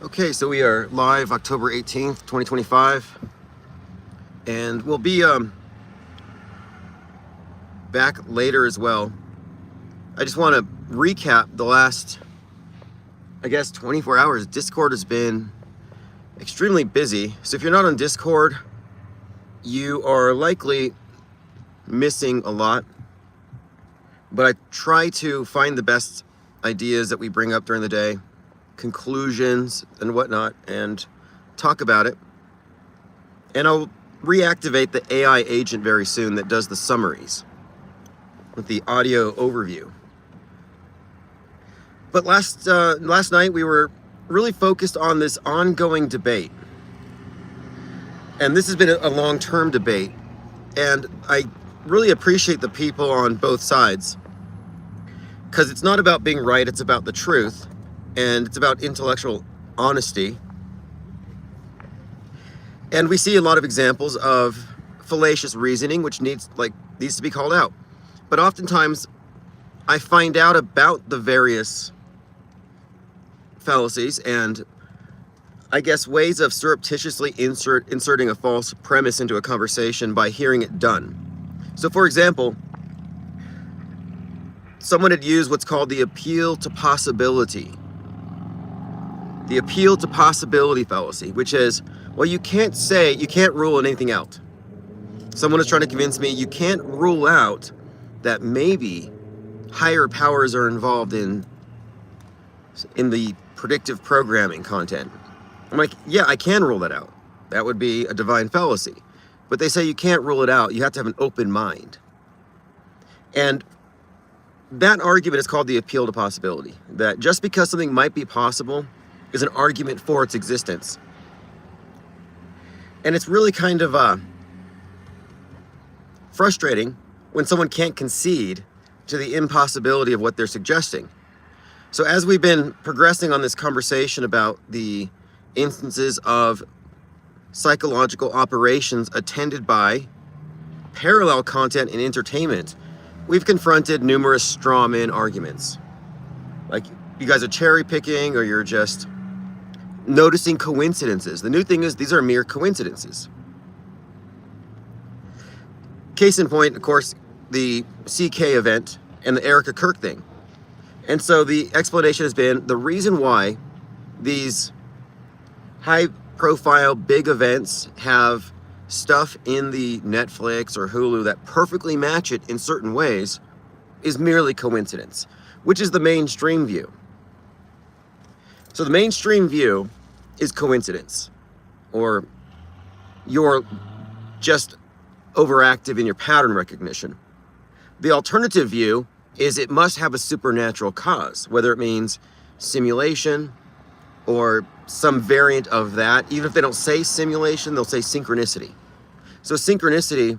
Okay, so we are live October 18th, 2025, and we'll be back later as well. I just want to recap the last, 24 hours. Discord has been extremely busy, so if you're not on Discord, you are likely missing a lot, but I try to find the best ideas that we bring up during the day, conclusions and whatnot, and talk about it. And I'll reactivate the AI agent very soon that does the summaries with the audio overview. But last night we were really focused on this ongoing debate, and this has been a long-term debate, and I really appreciate the people on both sides, because it's not about being right, it's about the truth. And it's about intellectual honesty. And we see a lot of examples of fallacious reasoning, which needs to be called out. But oftentimes, I find out about the various fallacies and ways of surreptitiously inserting a false premise into a conversation by hearing it done. So for example, someone had used what's called the appeal to possibility. The appeal to possibility fallacy, which is, well, you can't rule anything out. Someone is trying to convince me you can't rule out that maybe higher powers are involved in the predictive programming content. I'm like, yeah, I can rule that out. That would be a divine fallacy. But they say you can't rule it out. You have to have an open mind. And that argument is called the appeal to possibility. That just because something might be possible is an argument for its existence. And it's really kind of frustrating when someone can't concede to the impossibility of what they're suggesting. So as we've been progressing on this conversation about the instances of psychological operations attended by parallel content and entertainment, we've confronted numerous straw man arguments. Like, you guys are cherry picking, or you're just noticing coincidences. The new thing is these are mere coincidences. Case in point, of course, the CK event and the Erica Kirk thing. And so the explanation has been the reason why these high profile big events have stuff in the Netflix or Hulu that perfectly match it in certain ways is merely coincidence, which is the mainstream view. So the mainstream view is coincidence, or you're just overactive in your pattern recognition. The alternative view is it must have a supernatural cause, whether it means simulation or some variant of that. Even if they don't say simulation, they'll say synchronicity. So synchronicity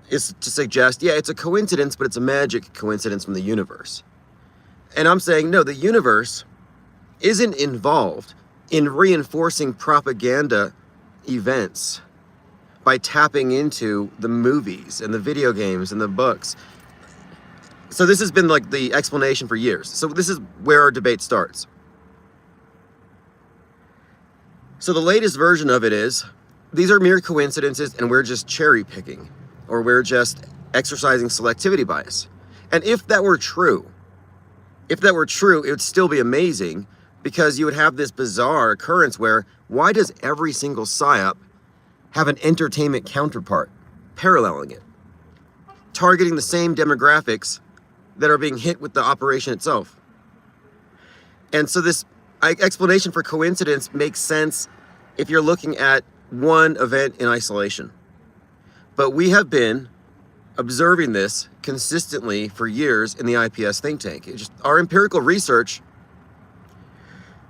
is to suggest, yeah, it's a coincidence, but it's a magic coincidence from the universe. And I'm saying, no, the universe isn't involved in reinforcing propaganda events by tapping into the movies and the video games and the books. So this has been like the explanation for years. So this is where our debate starts. So the latest version of it is, these are mere coincidences and we're just cherry picking, or we're just exercising selectivity bias. And if that were true, it would still be amazing, because you would have this bizarre occurrence where, why does every single PSYOP have an entertainment counterpart paralleling it, targeting the same demographics that are being hit with the operation itself? And so this explanation for coincidence makes sense if you're looking at one event in isolation. But we have been observing this consistently for years in the IPS think tank. Our empirical research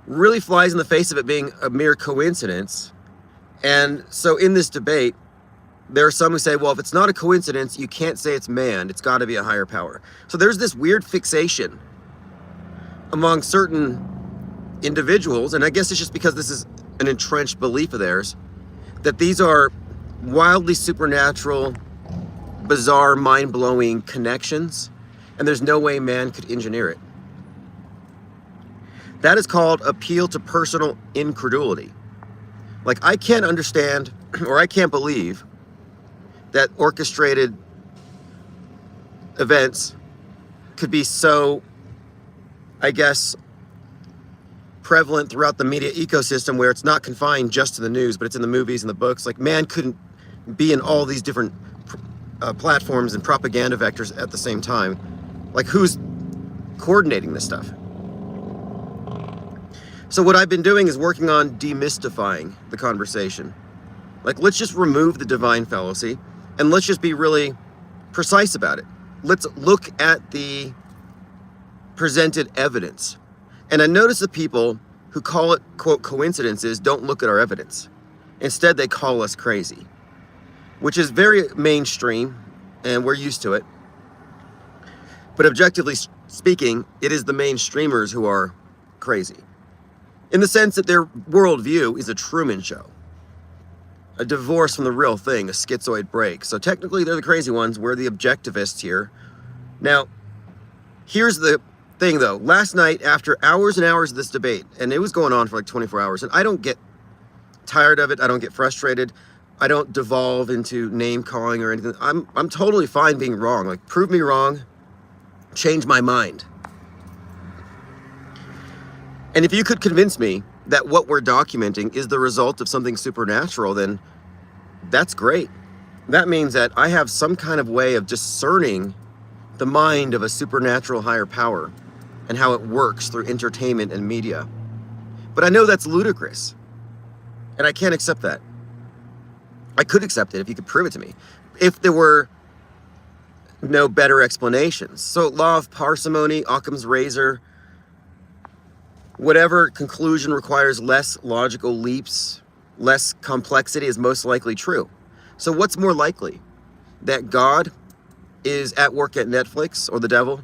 really flies in the face of it being a mere coincidence. And so in this debate, there are some who say, well, if it's not a coincidence, you can't say it's man. It's got to be a higher power. So there's this weird fixation among certain individuals, and I guess it's just because this is an entrenched belief of theirs, that these are wildly supernatural, bizarre, mind-blowing connections, and there's no way man could engineer it. That is called appeal to personal incredulity. Like, I can't understand, or I can't believe that orchestrated events could be so, I guess, prevalent throughout the media ecosystem, where it's not confined just to the news, but it's in the movies and the books. Like, man couldn't be in all these different platforms and propaganda vectors at the same time. Like, who's coordinating this stuff? So what I've been doing is working on demystifying the conversation. Like, let's just remove the divine fallacy, and let's just be really precise about it. Let's look at the presented evidence. And I notice the people who call it, quote, coincidences don't look at our evidence. Instead, they call us crazy, which is very mainstream, and we're used to it. But objectively speaking, it is the mainstreamers who are crazy, in the sense that their worldview is a Truman Show, a divorce from the real thing, a schizoid break. So technically, they're the crazy ones. We're the objectivists here. Now, here's the thing, though. Last night, after hours and hours of this debate, and it was going on for like 24 hours, and I don't get tired of it. I don't get frustrated. I don't devolve into name calling or anything. I'm totally fine being wrong. Like, prove me wrong, change my mind. And if you could convince me that what we're documenting is the result of something supernatural, then that's great. That means that I have some kind of way of discerning the mind of a supernatural higher power and how it works through entertainment and media. But I know that's ludicrous, and I can't accept that. I could accept it if you could prove it to me, if there were no better explanations. So law of parsimony, Occam's razor, whatever conclusion requires less logical leaps, less complexity, is most likely true. So what's more likely? That God is at work at Netflix, or the devil,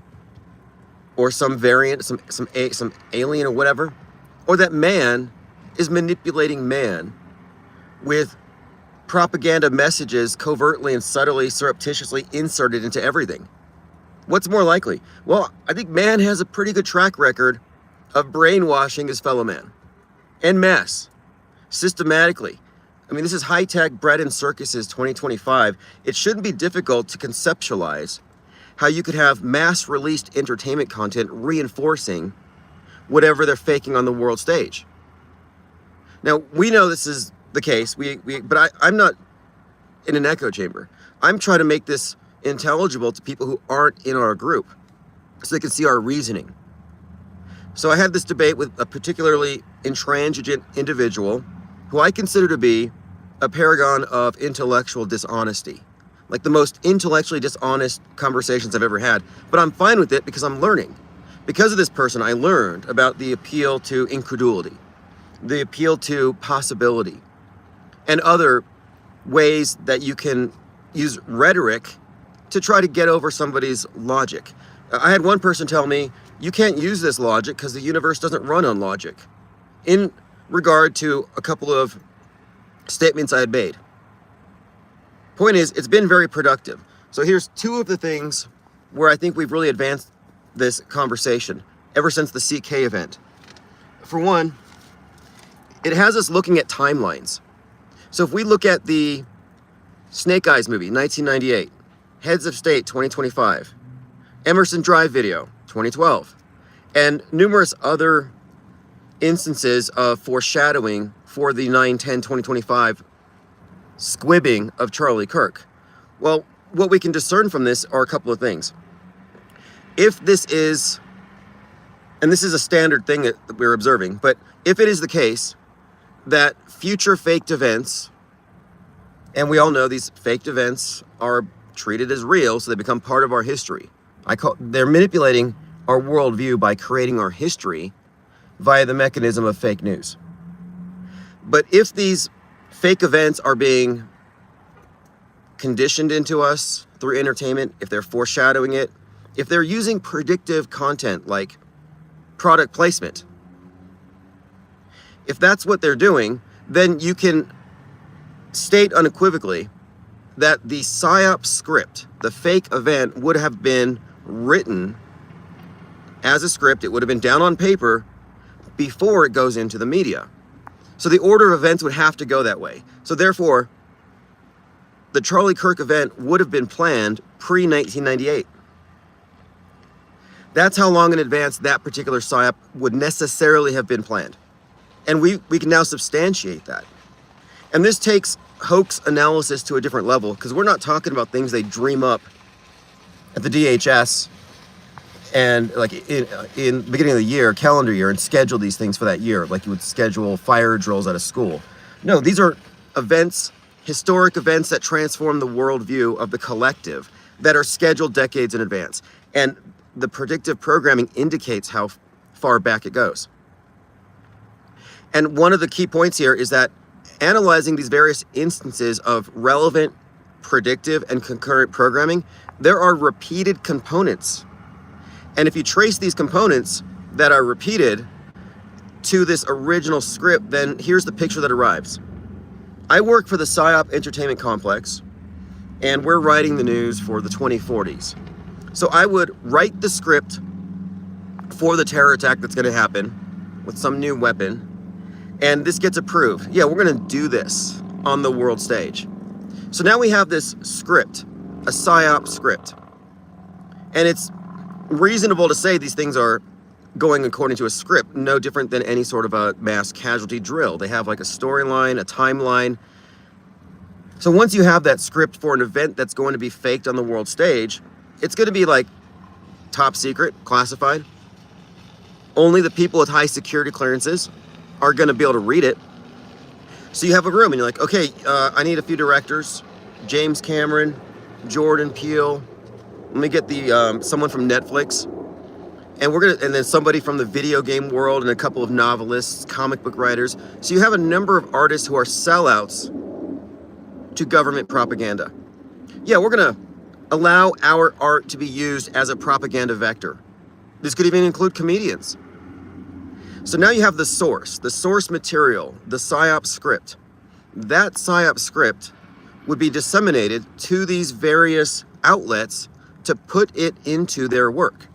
or some variant, some alien or whatever, or that man is manipulating man with propaganda messages covertly and subtly, surreptitiously inserted into everything? What's more likely? Well, I think man has a pretty good track record of brainwashing his fellow man, en masse, systematically. I mean, this is high-tech bread and circuses 2025. It shouldn't be difficult to conceptualize how you could have mass-released entertainment content reinforcing whatever they're faking on the world stage. Now, we know this is the case, but I'm not in an echo chamber. I'm trying to make this intelligible to people who aren't in our group, so they can see our reasoning. So I had this debate with a particularly intransigent individual who I consider to be a paragon of intellectual dishonesty. Like, the most intellectually dishonest conversations I've ever had. But I'm fine with it because I'm learning. Because of this person, I learned about the appeal to incredulity, the appeal to possibility, and other ways that you can use rhetoric to try to get over somebody's logic. I had one person tell me, you can't use this logic because the universe doesn't run on logic, in regard to a couple of statements I had made. Point is, it's been very productive. So here's two of the things where I think we've really advanced this conversation ever since the CK event. For one, it has us looking at timelines. So if we look at the Snake Eyes movie, 1998, Heads of State, 2025, Emerson Drive video, 2012, and numerous other instances of foreshadowing for the 9/10/2025 squibbing of Charlie Kirk. Well, what we can discern from this are a couple of things. If this is, and this is a standard thing that we're observing, but if it is the case that future faked events, and we all know these faked events are treated as real, so they become part of our history. They're manipulating our worldview by creating our history via the mechanism of fake news. But if these fake events are being conditioned into us through entertainment, if they're foreshadowing it, if they're using predictive content like product placement, if that's what they're doing, then you can state unequivocally that the PSYOP script, the fake event, would have been written as a script. It would have been down on paper before it goes into the media. So the order of events would have to go that way. So therefore, the Charlie Kirk event would have been planned pre-1998. That's how long in advance that particular PSYOP would necessarily have been planned. And we can now substantiate that. And this takes hoax analysis to a different level, because we're not talking about things they dream up at the DHS and like in the beginning of the year, calendar year, and schedule these things for that year, like you would schedule fire drills at a school. No, these are events, historic events that transform the worldview of the collective that are scheduled decades in advance. And the predictive programming indicates how far back it goes. And one of the key points here is that analyzing these various instances of relevant, predictive, and concurrent programming, there are repeated components. And if you trace these components that are repeated to this original script, then here's the picture that arrives. I work for the PSYOP Entertainment Complex, and we're writing the news for the 2040s. So I would write the script for the terror attack that's going to happen with some new weapon, and this gets approved. Yeah, we're going to do this on the world stage. So now we have this script, a PSYOP script. And it's reasonable to say these things are going according to a script, no different than any sort of a mass casualty drill. They have like a storyline, a timeline. So once you have that script for an event that's going to be faked on the world stage, it's going to be like top secret, classified. Only the people with high security clearances are going to be able to read it. So you have a room and you're like, okay, I need a few directors. James Cameron, Jordan Peele. Let me get the someone from Netflix. And then somebody from the video game world and a couple of novelists, comic book writers. So you have a number of artists who are sellouts to government propaganda. Yeah, we're going to allow our art to be used as a propaganda vector. This could even include comedians. So now you have the source material, the PSYOP script. That PSYOP script would be disseminated to these various outlets to put it into their work.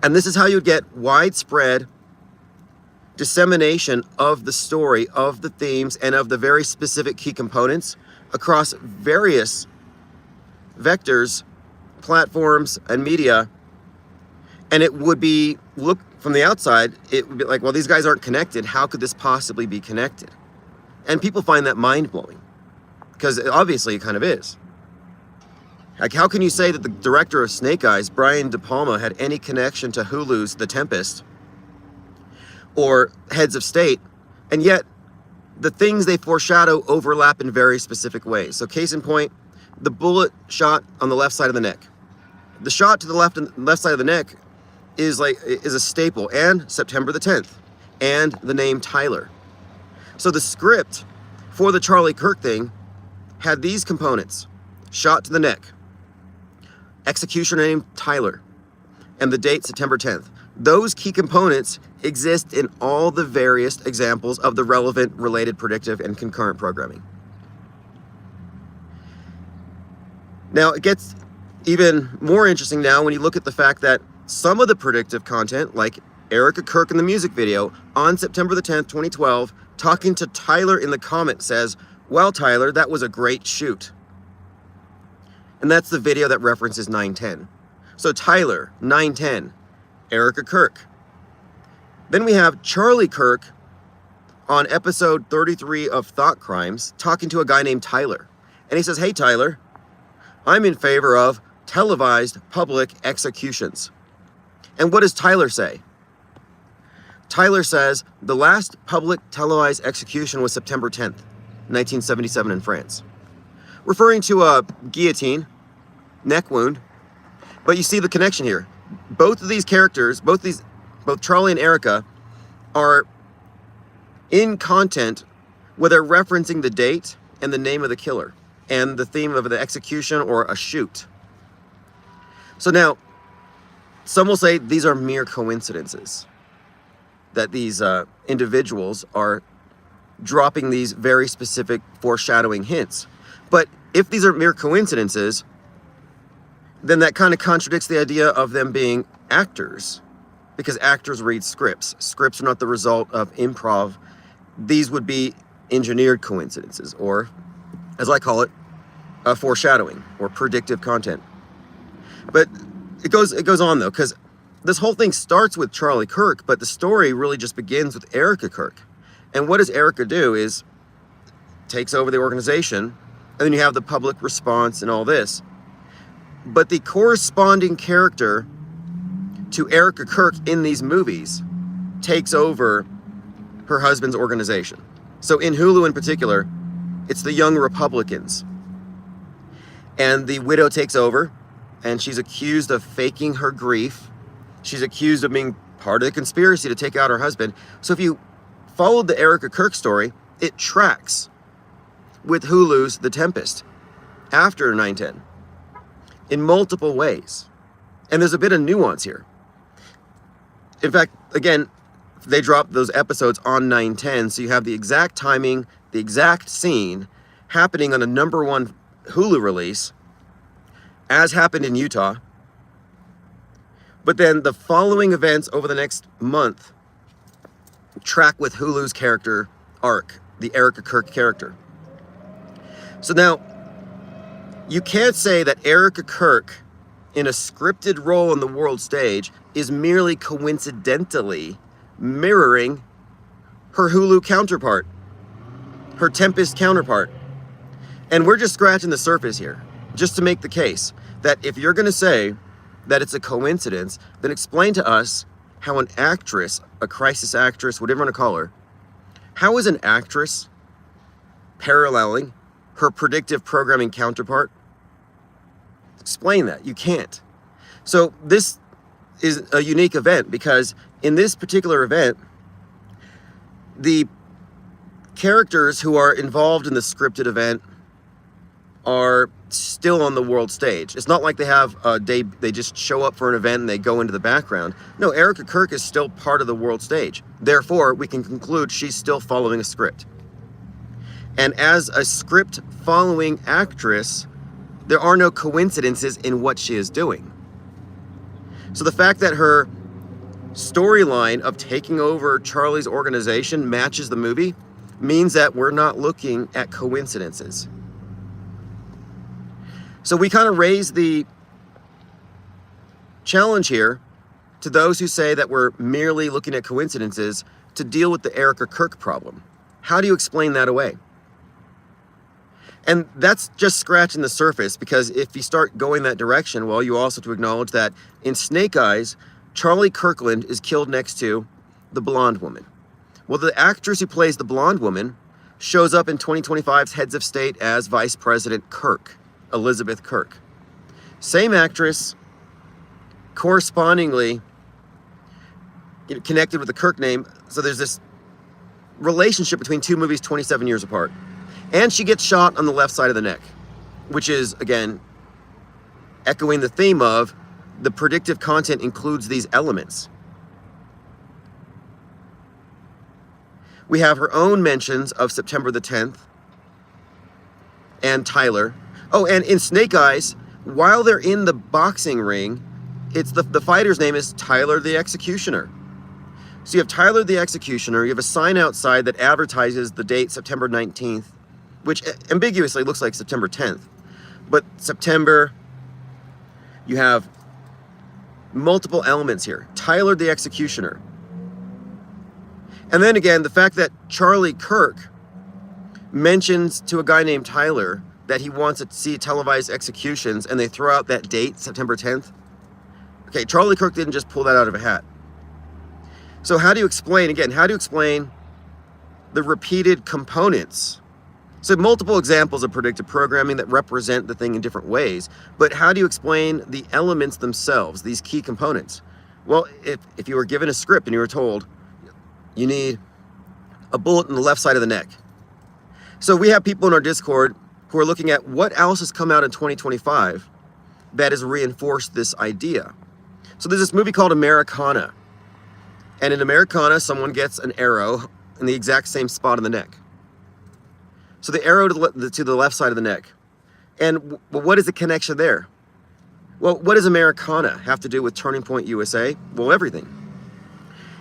And this is how you get widespread dissemination of the story, of the themes, and of the very specific key components across various vectors, platforms, and media. And it would be, look from the outside, it would be like, well, these guys aren't connected. How could this possibly be connected? And people find that mind-blowing, because obviously it kind of is. Like, how can you say that the director of Snake Eyes, Brian De Palma, had any connection to Hulu's The Tempest or Heads of State, and yet the things they foreshadow overlap in very specific ways? So case in point, the bullet shot on the left side of the neck. The shot to the left side of the neck is a staple, and September the 10th, and the name Tyler. So the script for the Charlie Kirk thing had these components: shot to the neck, executioner named Tyler, and the date September 10th. Those key components exist in all the various examples of the relevant, related, predictive, and concurrent programming. Now, it gets even more interesting now when you look at the fact that some of the predictive content, like Erica Kirk in the music video on September the 10th, 2012, talking to Tyler in the comment, says, "Well, Tyler, that was a great shoot." And that's the video that references 9/10. So Tyler, 9/10, Erica Kirk. Then we have Charlie Kirk on episode 33 of Thought Crimes talking to a guy named Tyler. And he says, "Hey, Tyler, I'm in favor of televised public executions." And what does Tyler say? Tyler says, the last public televised execution was September 10th, 1977 in France, referring to a guillotine, neck wound. But you see the connection here. Both of these characters, both Charlie and Erica, are in content where they're referencing the date and the name of the killer and the theme of the execution or a shoot. So now, some will say these are mere coincidences, that these individuals are dropping these very specific foreshadowing hints. But if these are mere coincidences, then that kind of contradicts the idea of them being actors because actors read scripts. Scripts are not the result of improv. These would be engineered coincidences, or, as I call it, foreshadowing or predictive content. But it goes on though, because this whole thing starts with Charlie Kirk, but the story really just begins with Erica Kirk. And what does Erica do is takes over the organization, and then you have the public response and all this. But the corresponding character to Erica Kirk in these movies takes over her husband's organization. So in Hulu in particular, it's the Young Republicans. And the widow takes over, and she's accused of faking her grief. She's accused of being part of the conspiracy to take out her husband. So if you followed the Erica Kirk story, it tracks with Hulu's The Tempest after 9/10 in multiple ways. And there's a bit of nuance here. In fact, again, they dropped those episodes on 9/10, so you have the exact timing, the exact scene happening on a #1 Hulu release, as happened in Utah. But then the following events over the next month track with Hulu's character arc, the Erica Kirk character. So now, you can't say that Erica Kirk, in a scripted role on the world stage, is merely coincidentally mirroring her Hulu counterpart, her Tempest counterpart. And we're just scratching the surface here, just to make the case that if you're going to say that it's a coincidence, then explain to us how an actress, a crisis actress, whatever you want to call her, how is an actress paralleling her predictive programming counterpart? Explain that. You can't. So this is a unique event because in this particular event, the characters who are involved in the scripted event are still on the world stage. It's not like they have they just show up for an event and they go into the background. No, Erica Kirk is still part of the world stage. Therefore, we can conclude she's still following a script. And as a script following actress, there are no coincidences in what she is doing. So the fact that her storyline of taking over Charlie's organization matches the movie means that we're not looking at coincidences. So we kind of raise the challenge here to those who say that we're merely looking at coincidences to deal with the Erica Kirk problem. How do you explain that away? And that's just scratching the surface, because if you start going that direction, well, you also have to acknowledge that in Snake Eyes, Charlie Kirkland is killed next to the blonde woman. Well, the actress who plays the blonde woman shows up in 2025's Heads of State as Vice President Kirk, Elizabeth Kirk. Same actress, correspondingly connected with the Kirk name. So there's this relationship between two movies 27 years apart. And she gets shot on the left side of the neck, which is, again, echoing the theme of the predictive content includes these elements. We have her own mentions of September the 10th and Tyler. Oh, and in Snake Eyes, while they're in the boxing ring, it's the fighter's name is Tyler the Executioner. So you have Tyler the Executioner, you have a sign outside that advertises the date September 19th, which ambiguously looks like September 10th. But September, you have multiple elements here. Tyler the Executioner. And then again, the fact that Charlie Kirk mentions to a guy named Tyler that he wants to see televised executions, and they throw out that date, September 10th. Okay, Charlie Kirk didn't just pull that out of a hat. So how do you explain, again, how do you explain the repeated components? So multiple examples of predictive programming that represent the thing in different ways, but how do you explain the elements themselves, these key components? Well, if you were given a script and you were told, you need a bullet in the left side of the neck. So we have people in our Discord who are looking at what else has come out in 2025 that has reinforced this idea. So there's this movie called Americana. And in Americana, someone gets an arrow in the exact same spot on the neck. So the arrow to the left side of the neck. And what is the connection there? Well, what does Americana have to do with Turning Point USA? Well, everything.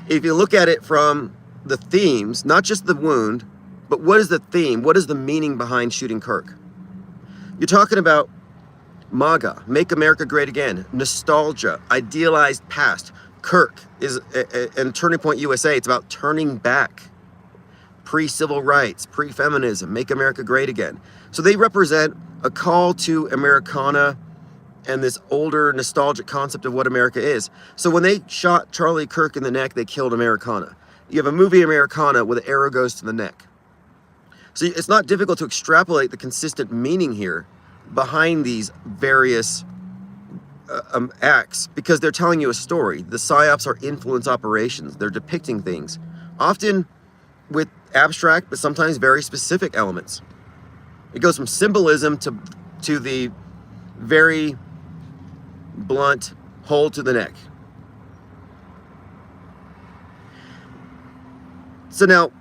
If you look at it from the themes, not just the wound, but what is the theme? What is the meaning behind shooting Kirk? You're talking about MAGA, Make America Great Again, nostalgia, idealized past. Kirk is, and Turning Point USA, it's about turning back. Pre-civil rights, pre-feminism, make America great again. So they represent a call to Americana and this older nostalgic concept of what America is. So when they shot Charlie Kirk in the neck, they killed Americana. You have a movie Americana where the arrow goes to the neck. So it's not difficult to extrapolate the consistent meaning here behind these various acts, because they're telling you a story. The psyops are influence operations. They're depicting things, often with abstract but sometimes very specific elements. It goes from symbolism to the very blunt hole to the neck. So now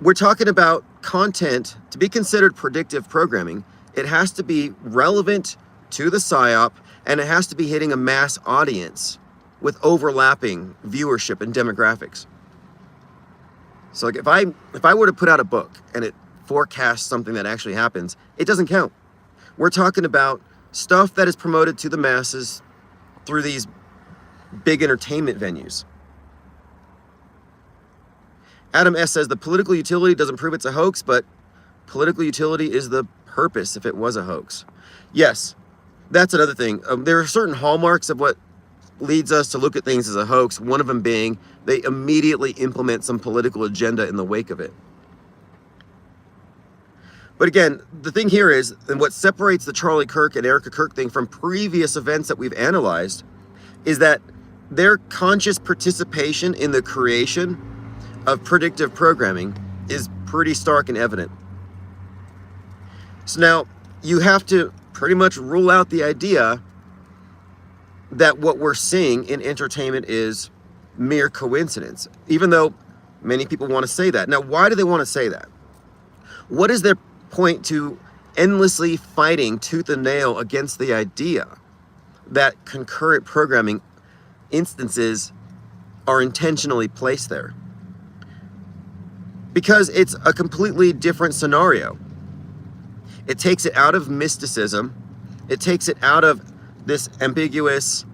we're talking about content. To be considered predictive programming, it has to be relevant to the psyop, and it has to be hitting a mass audience with overlapping viewership and demographics. So like if I were to put out a book and it forecasts something that actually happens, it doesn't count. We're talking about stuff that is promoted to the masses through these big entertainment venues. Adam S. says the political utility doesn't prove it's a hoax, but political utility is the purpose if it was a hoax. Yes, that's another thing. There are certain hallmarks of what leads us to look at things as a hoax, one of them being they immediately implement some political agenda in the wake of it. But again, the thing here is, and what separates the Charlie Kirk and Erica Kirk thing from previous events that we've analyzed, is that their conscious participation in the creation of predictive programming is pretty stark and evident. So now you have to pretty much rule out the idea that what we're seeing in entertainment is mere coincidence, even though many people want to say that. Now, why do they want to say that? What is their point to endlessly fighting tooth and nail against the idea that concurrent programming instances are intentionally placed there? Because it's a completely different scenario. It takes it out of mysticism. It takes it out of this ambiguous,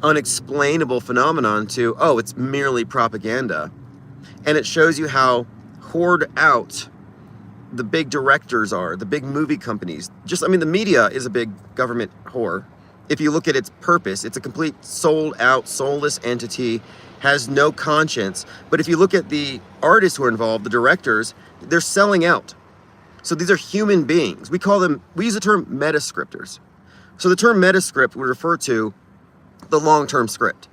unexplainable phenomenon to, oh, it's merely propaganda. And it shows you how hoard out the big directors are, the big movie companies. Just, I mean, the media is a big government whore. If you look at its purpose, it's a complete sold out, soulless entity, has no conscience. But if you look at the artists who are involved, the directors, they're selling out. So these are human beings. We use the term metascripters. So the term metascript would refer to the long-term script.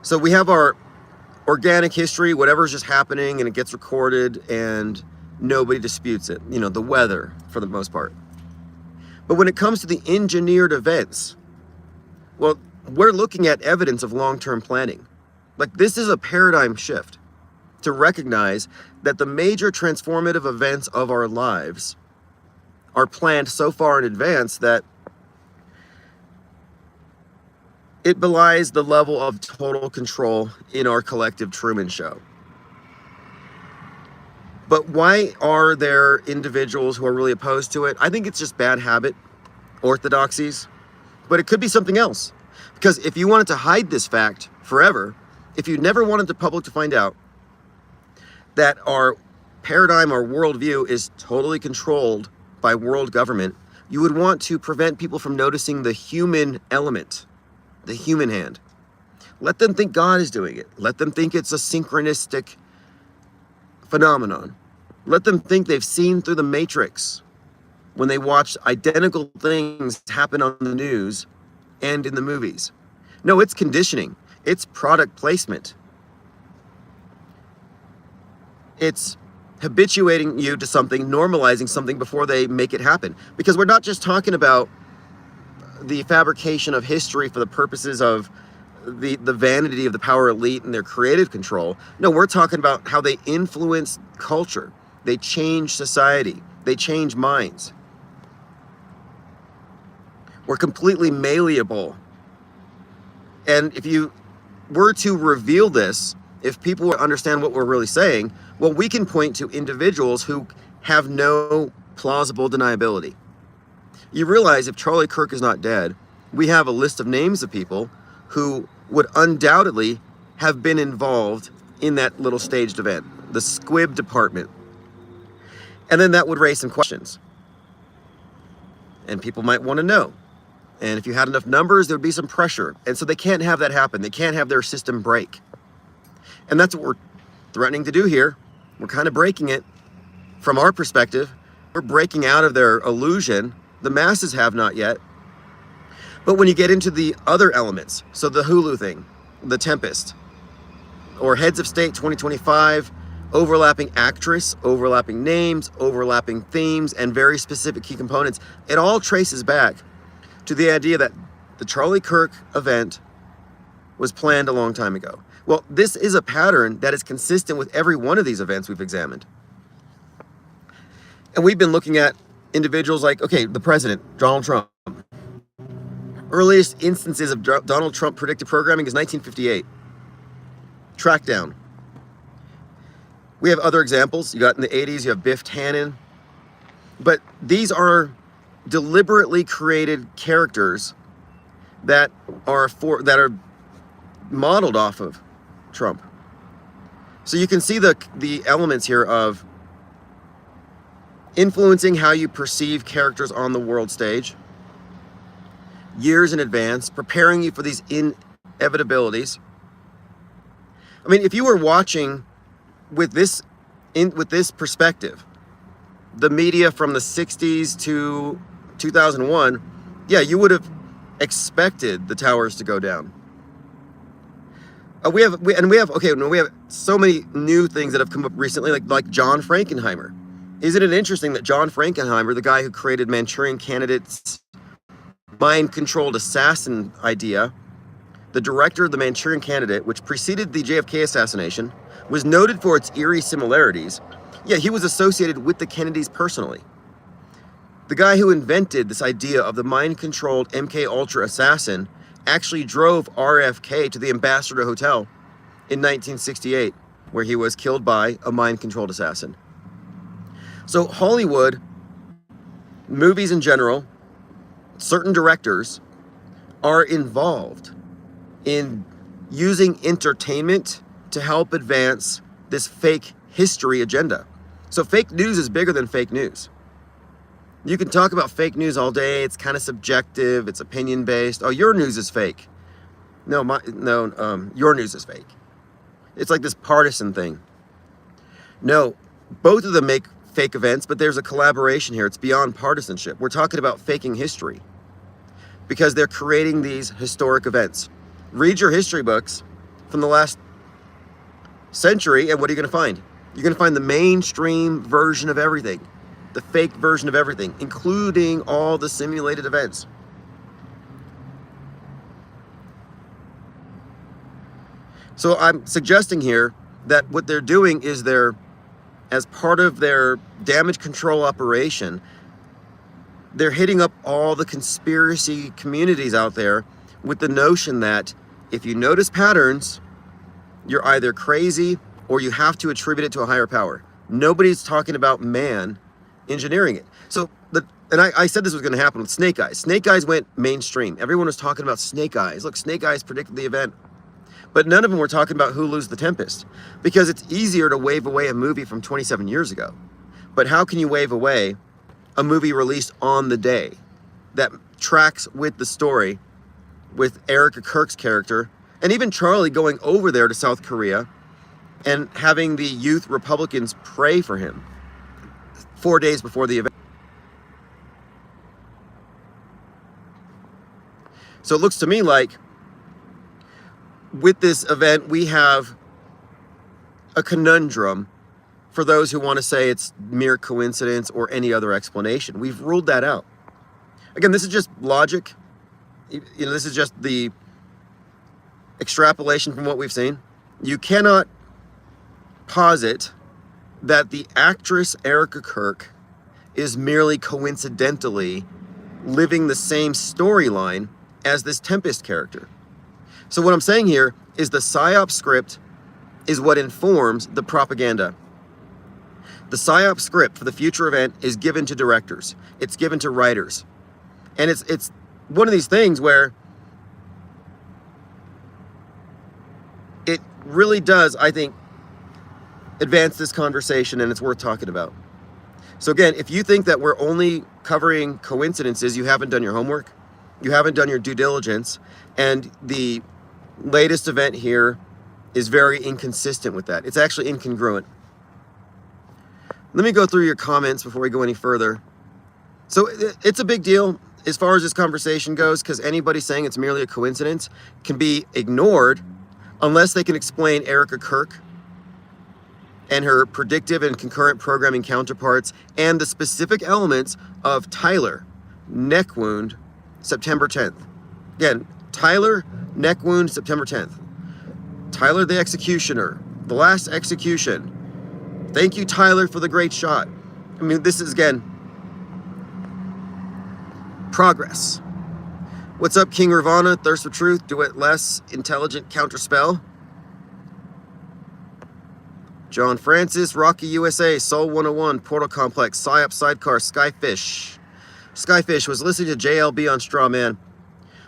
So we have our organic history, whatever's just happening, and it gets recorded and nobody disputes it. You know, the weather for the most part. But when it comes to the engineered events, well, we're looking at evidence of long-term planning. Like, this is a paradigm shift to recognize that the major transformative events of our lives are planned so far in advance that it belies the level of total control in our collective Truman Show. But why are there individuals who are really opposed to it? I think it's just bad habit, orthodoxies, but it could be something else. Because if you wanted to hide this fact forever, if you never wanted the public to find out that our paradigm, our worldview is totally controlled by world government, you would want to prevent people from noticing the human element, the human hand. Let them think God is doing it. Let them think it's a synchronistic phenomenon. Let them think they've seen through the Matrix when they watch identical things happen on the news and in the movies. No, it's conditioning. It's product placement. It's habituating you to something, normalizing something before they make it happen. Because we're not just talking about the fabrication of history for the purposes of the vanity of the power elite and their creative control. No, we're talking about how they influence culture. They change society. They change minds. We're completely malleable. And if you were to reveal this, if people understand what we're really saying, well, we can point to individuals who have no plausible deniability. You realize if Charlie Kirk is not dead, we have a list of names of people who would undoubtedly have been involved in that little staged event, the squib department. And then that would raise some questions. And people might want to know. And if you had enough numbers, there would be some pressure. And so they can't have that happen. They can't have their system break. And that's what we're threatening to do here. We're kind of breaking it from our perspective. We're breaking out of their illusion. The masses have not yet. But when you get into the other elements, so the Hulu thing, the Tempest, or Heads of State 2025, overlapping actress, overlapping names, overlapping themes, and very specific key components, it all traces back to the idea that the Charlie Kirk event was planned a long time ago. Well, this is a pattern that is consistent with every one of these events we've examined. And we've been looking at individuals like, okay, the president, Donald Trump. Earliest instances of Donald Trump predictive programming is 1958. Track down. We have other examples. You got in the 80s, you have Biff Tannen. But these are deliberately created characters that are modeled off of Trump. So you can see the elements here of influencing how you perceive characters on the world stage years in advance, preparing you for these inevitabilities. I mean, if you were watching with this perspective, the media from the 60s to 2001, yeah, you would have expected the towers to go down. We have so many new things that have come up recently, like John Frankenheimer. Isn't it interesting that John Frankenheimer, the guy who created Manchurian Candidate's mind-controlled assassin idea, the director of the Manchurian Candidate, which preceded the JFK assassination, was noted for its eerie similarities. Yeah, he was associated with the Kennedys personally. The guy who invented this idea of the mind-controlled MK Ultra assassin actually drove RFK to the Ambassador Hotel in 1968, where he was killed by a mind-controlled assassin. So Hollywood, movies in general, certain directors are involved in using entertainment to help advance this fake history agenda. So fake news is bigger than fake news. You can talk about fake news all day. It's kind of subjective. It's opinion based. Oh, your news is fake. No, your news is fake. It's like this partisan thing. No, both of them make fake events, but there's a collaboration here. It's beyond partisanship. We're talking about faking history because they're creating these historic events. Read your history books from the last century, and what are you going to find? You're going to find the mainstream version of everything, the fake version of everything, including all the simulated events. So I'm suggesting here that what they're doing is as part of their damage control operation, they're hitting up all the conspiracy communities out there with the notion that if you notice patterns, you're either crazy or you have to attribute it to a higher power. Nobody's talking about man engineering it. So, I said this was going to happen with Snake Eyes. Snake Eyes went mainstream. Everyone was talking about Snake Eyes. Look, Snake Eyes predicted the event. But none of them were talking about Hulu's The Tempest, because it's easier to wave away a movie from 27 years ago. But how can you wave away a movie released on the day that tracks with the story, with Erica Kirk's character, and even Charlie going over there to South Korea and having the youth Republicans pray for him 4 days before the event? So it looks to me like with this event, we have a conundrum for those who want to say it's mere coincidence or any other explanation. We've ruled that out. Again, this is just logic. This is just the extrapolation from what we've seen. You cannot posit that the actress Erica Kirk is merely coincidentally living the same storyline as this Tempest character. So what I'm saying here, is the PSYOP script is what informs the propaganda. The PSYOP script for the future event is given to directors. It's given to writers. And it's one of these things where it really does, I think, advance this conversation, and it's worth talking about. So again, if you think that we're only covering coincidences, you haven't done your homework, you haven't done your due diligence, and the latest event here is very inconsistent with that. It's actually incongruent. Let me go through your comments before we go any further. So it's a big deal as far as this conversation goes, because anybody saying it's merely a coincidence can be ignored unless they can explain Erica Kirk and her predictive and concurrent programming counterparts and the specific elements of Tyler, neck wound, September 10th. Again, Tyler, neck wound, September 10th. Tyler the executioner, the last execution. Thank you, Tyler, for the great shot. I mean, this is, again, progress. What's up, King Ravana? Thirst for truth. Do it less. Intelligent counterspell. John Francis, Rocky USA, Soul 101, Portal Complex, PSYOP Sidecar, Skyfish. Skyfish was listening to JLB on Straw Man.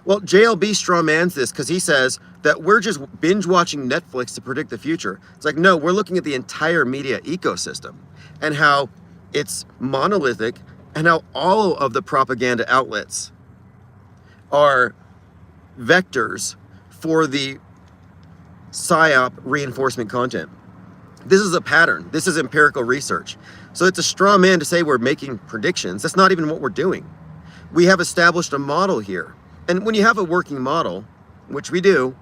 Well, JLB straw mans this because he says that we're just binge watching Netflix to predict the future. It's like, no, we're looking at the entire media ecosystem and how it's monolithic and how all of the propaganda outlets are vectors for the PSYOP reinforcement content. This is a pattern. This is empirical research. So it's a straw man to say we're making predictions. That's not even what we're doing. We have established a model here. And when you have a working model, which we do,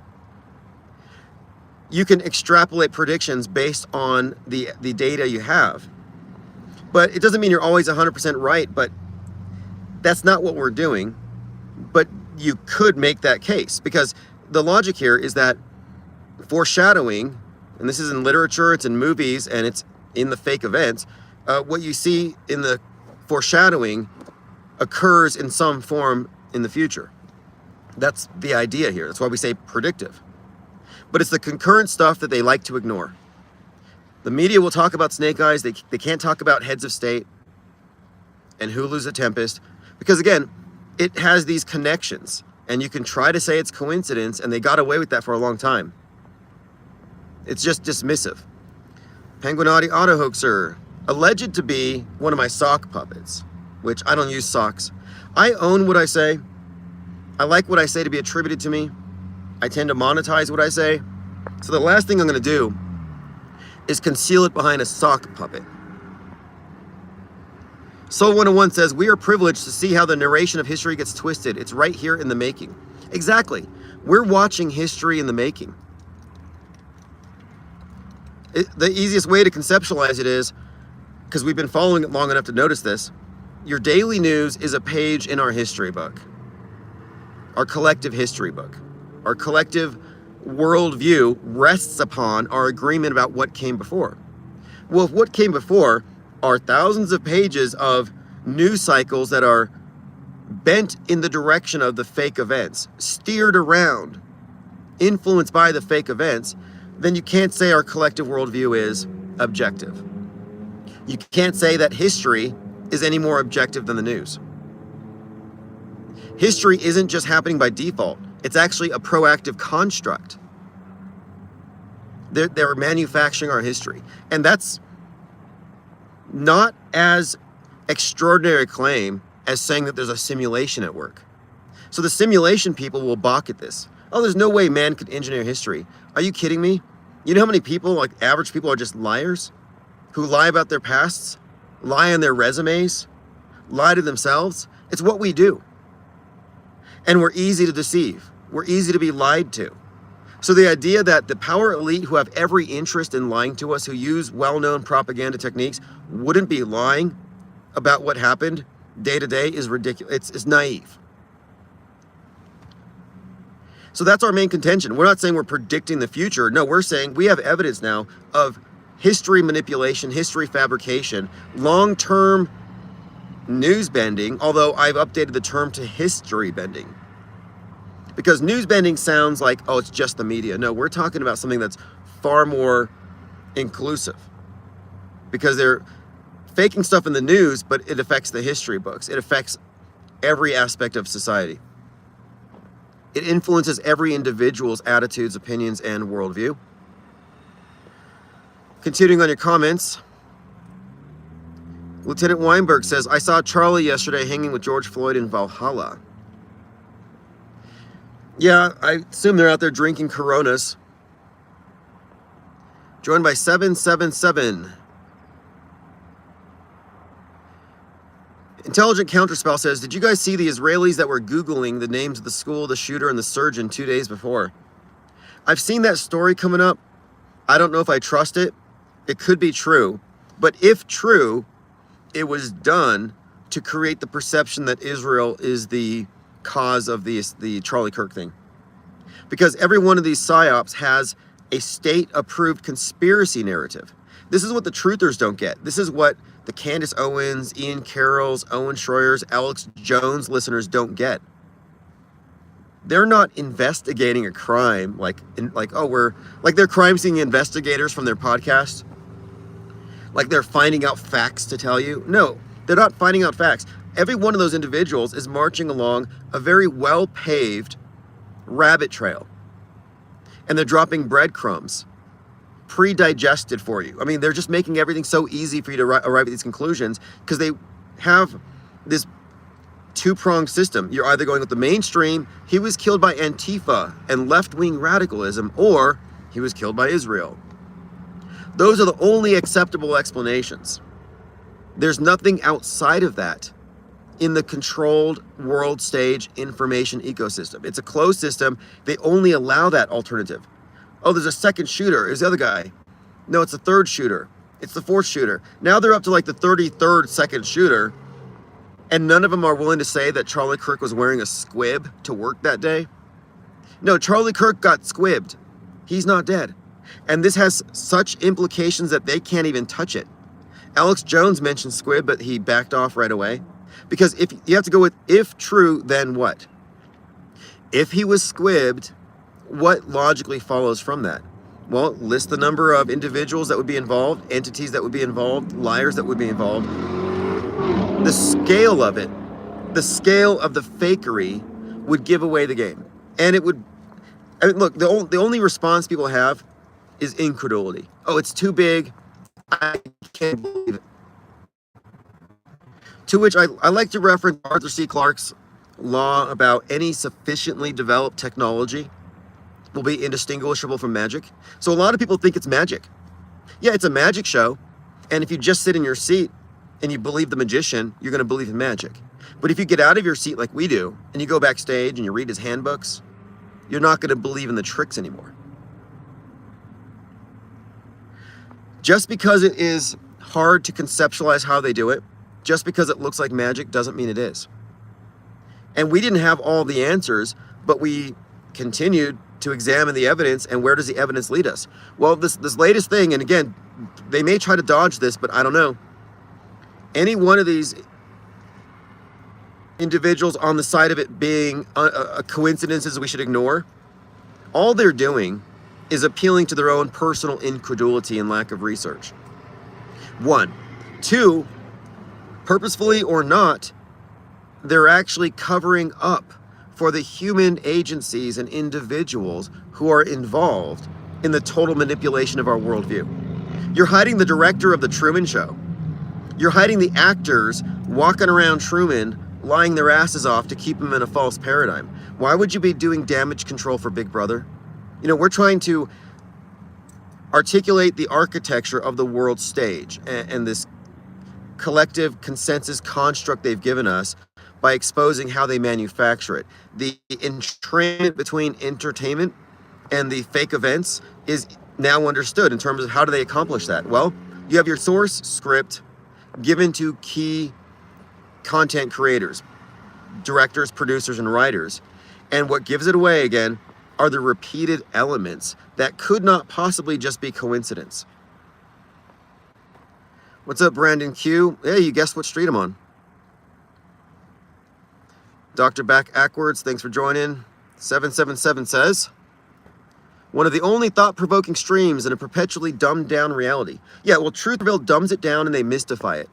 you can extrapolate predictions based on the data you have. But it doesn't mean you're always 100% right, but that's not what we're doing. But you could make that case, because the logic here is that foreshadowing, and this is in literature, it's in movies, and it's in the fake events, what you see in the foreshadowing occurs in some form in the future. That's the idea here. That's why we say predictive. But it's the concurrent stuff that they like to ignore. The media will talk about snake eyes. They can't talk about heads of state and Hulu's A Tempest, because again, it has these connections, and you can try to say it's coincidence, and they got away with that for a long time. It's just dismissive. Penguinati Auto Hoaxer, alleged to be one of my sock puppets, which I don't use socks. I own what I say. I like what I say to be attributed to me. I tend to monetize what I say. So the last thing I'm going to do is conceal it behind a sock puppet. Soul 101 says, we are privileged to see how the narration of history gets twisted. It's right here in the making. Exactly. We're watching history in the making. The easiest way to conceptualize it is, because we've been following it long enough to notice this, your daily news is a page in our history book. Our collective history book. Our collective worldview rests upon our agreement about what came before. Well, if what came before are thousands of pages of news cycles that are bent in the direction of the fake events, steered around, influenced by the fake events, then you can't say our collective worldview is objective. You can't say that history is any more objective than the news. History isn't just happening by default. It's actually a proactive construct. They're manufacturing our history. And that's not as extraordinary a claim as saying that there's a simulation at work. So the simulation people will balk at this. Oh, there's no way man could engineer history. Are you kidding me? You know how many people, like average people, are just liars? Who lie about their pasts, lie on their resumes, lie to themselves? It's what we do. And we're easy to deceive. We're easy to be lied to. So the idea that the power elite who have every interest in lying to us, who use well-known propaganda techniques, wouldn't be lying about what happened day to day is ridiculous. It's naive. So that's our main contention. We're not saying we're predicting the future. No, we're saying we have evidence now of history manipulation, history fabrication, long-term news bending, although I've updated the term to history bending. Because news bending sounds like, oh, it's just the media. No, we're talking about something that's far more inclusive. Because they're faking stuff in the news, but it affects the history books. It affects every aspect of society. It influences every individual's attitudes, opinions, and worldview. Continuing on your comments, Lieutenant Weinberg says, I saw Charlie yesterday hanging with George Floyd in Valhalla. Yeah, I assume they're out there drinking Coronas. Joined by 777. Intelligent Counterspell says, did you guys see the Israelis that were Googling the names of the school, the shooter, and the surgeon 2 days before? I've seen that story coming up. I don't know if I trust it. It could be true. But if true, it was done to create the perception that Israel is the cause of the Charlie Kirk thing. Because every one of these psyops has a state-approved conspiracy narrative. This is what the truthers don't get. This is what the Candace Owens, Ian Carrolls, Owen Schroyers, Alex Jones listeners don't get. They're not investigating a crime like they're crime scene investigators from their podcast. Like they're finding out facts to tell you. No, they're not finding out facts. Every one of those individuals is marching along a very well-paved rabbit trail. And they're dropping breadcrumbs, pre-digested for you. I mean, they're just making everything so easy for you to arrive at these conclusions because they have this two-pronged system. You're either going with the mainstream, he was killed by Antifa and left-wing radicalism, or he was killed by Israel. Those are the only acceptable explanations. There's nothing outside of that in the controlled world stage information ecosystem. It's a closed system. They only allow that alternative. Oh, there's a second shooter. Is the other guy? No, it's the third shooter. It's the fourth shooter. Now they're up to like the 33rd second shooter, and none of them are willing to say that Charlie Kirk was wearing a squib to work that day. No, Charlie Kirk got squibbed. He's not dead. And this has such implications that they can't even touch it. Alex Jones mentioned squib, but he backed off right away. Because if you have to go with if true, then what? If he was squibbed, what logically follows from that? Well, list the number of individuals that would be involved, entities that would be involved, liars that would be involved. The scale of it, the scale of the fakery would give away the game. And it would, I mean, look, the only response people have is incredulity. Oh, it's too big. I can't believe it. To which I like to reference Arthur C. Clarke's law about any sufficiently developed technology will be indistinguishable from magic. So a lot of people think it's magic. Yeah, it's a magic show. And if you just sit in your seat and you believe the magician, you're going to believe in magic. But if you get out of your seat like we do, and you go backstage and you read his handbooks, you're not going to believe in the tricks anymore. Just because it is hard to conceptualize how they do it, just because it looks like magic doesn't mean it is. And we didn't have all the answers, but we continued to examine the evidence, and where does the evidence lead us? Well, this latest thing, and again, they may try to dodge this, but I don't know. Any one of these individuals on the side of it being coincidences we should ignore, all they're doing is appealing to their own personal incredulity and lack of research. 1. 2, purposefully or not, they're actually covering up for the human agencies and individuals who are involved in the total manipulation of our worldview. You're hiding the director of the Truman Show. You're hiding the actors walking around Truman, lying their asses off to keep them in a false paradigm. Why would you be doing damage control for Big Brother? You know, we're trying to articulate the architecture of the world stage and this collective consensus construct they've given us by exposing how they manufacture it. The entrainment between entertainment and the fake events is now understood in terms of how do they accomplish that? Well, you have your source script given to key content creators, directors, producers, and writers. And what gives it away, again, are the repeated elements that could not possibly just be coincidence. What's up, Brandon Q? Hey, you guessed what street I'm on. Dr. Back Ackwards, thanks for joining. 777 says, one of the only thought-provoking streams in a perpetually dumbed-down reality. Yeah, well, Truth Reveal dumbs it down and they mystify it.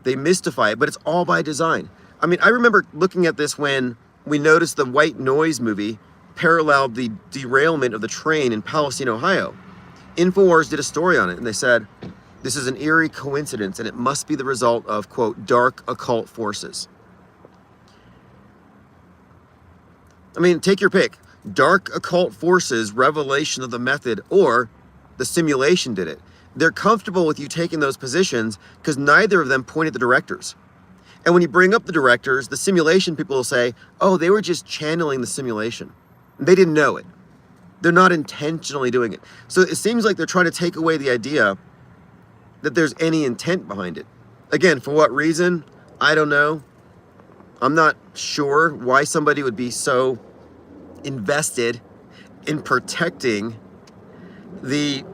They mystify it, but it's all by design. I mean, I remember looking at this when we noticed the White Noise movie paralleled the derailment of the train in Palestine, Ohio. InfoWars did a story on it, and they said, this is an eerie coincidence, and it must be the result of, quote, dark occult forces. I mean, take your pick. Dark occult forces, revelation of the method, or the simulation did it. They're comfortable with you taking those positions because neither of them point at the directors. And when you bring up the directors, the simulation people will say, oh, they were just channeling the simulation. They didn't know it. They're not intentionally doing it. So it seems like they're trying to take away the idea that there's any intent behind it. Again, for what reason? I don't know. I'm not sure why somebody would be so invested in protecting the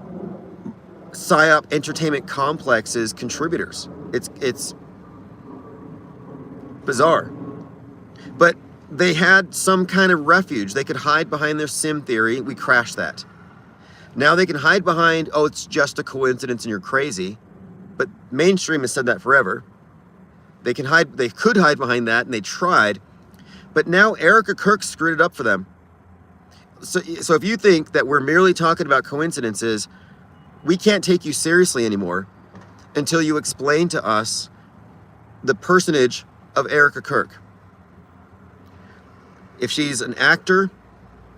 PSYOP entertainment complex's contributors. It's bizarre. But they had some kind of refuge. They could hide behind their sim theory. We crashed that. Now they can hide behind, oh, it's just a coincidence and you're crazy. But mainstream has said that forever. They could hide behind that, and they tried. But now Erica Kirk screwed it up for them. So if you think that we're merely talking about coincidences, we can't take you seriously anymore until you explain to us the personage of Erica Kirk. If she's an actor,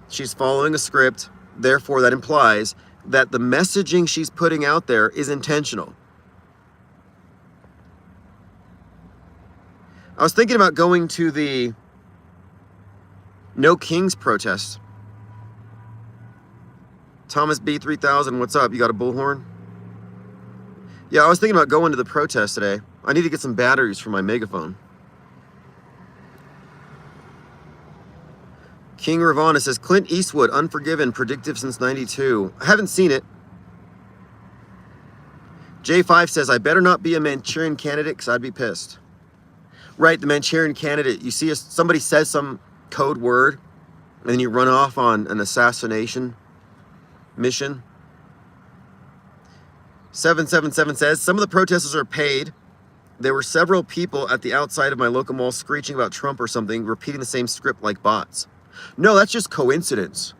she's following a script, therefore that implies that the messaging she's putting out there is intentional. I was thinking about going to the No Kings protest. Thomas B3000, what's up? You got a bullhorn? Yeah, I was thinking about going to the protest today. I need to get some batteries for my megaphone. King Ravana says, Clint Eastwood, Unforgiven, predictive since 92. I haven't seen it. J5 says, I better not be a Manchurian candidate because I'd be pissed. Right, the Manchurian candidate, you see somebody says some code word and then you run off on an assassination mission. 777 says, some of the protesters are paid. There were several people at the outside of my local mall screeching about Trump or something, repeating the same script like bots. No, that's just coincidence.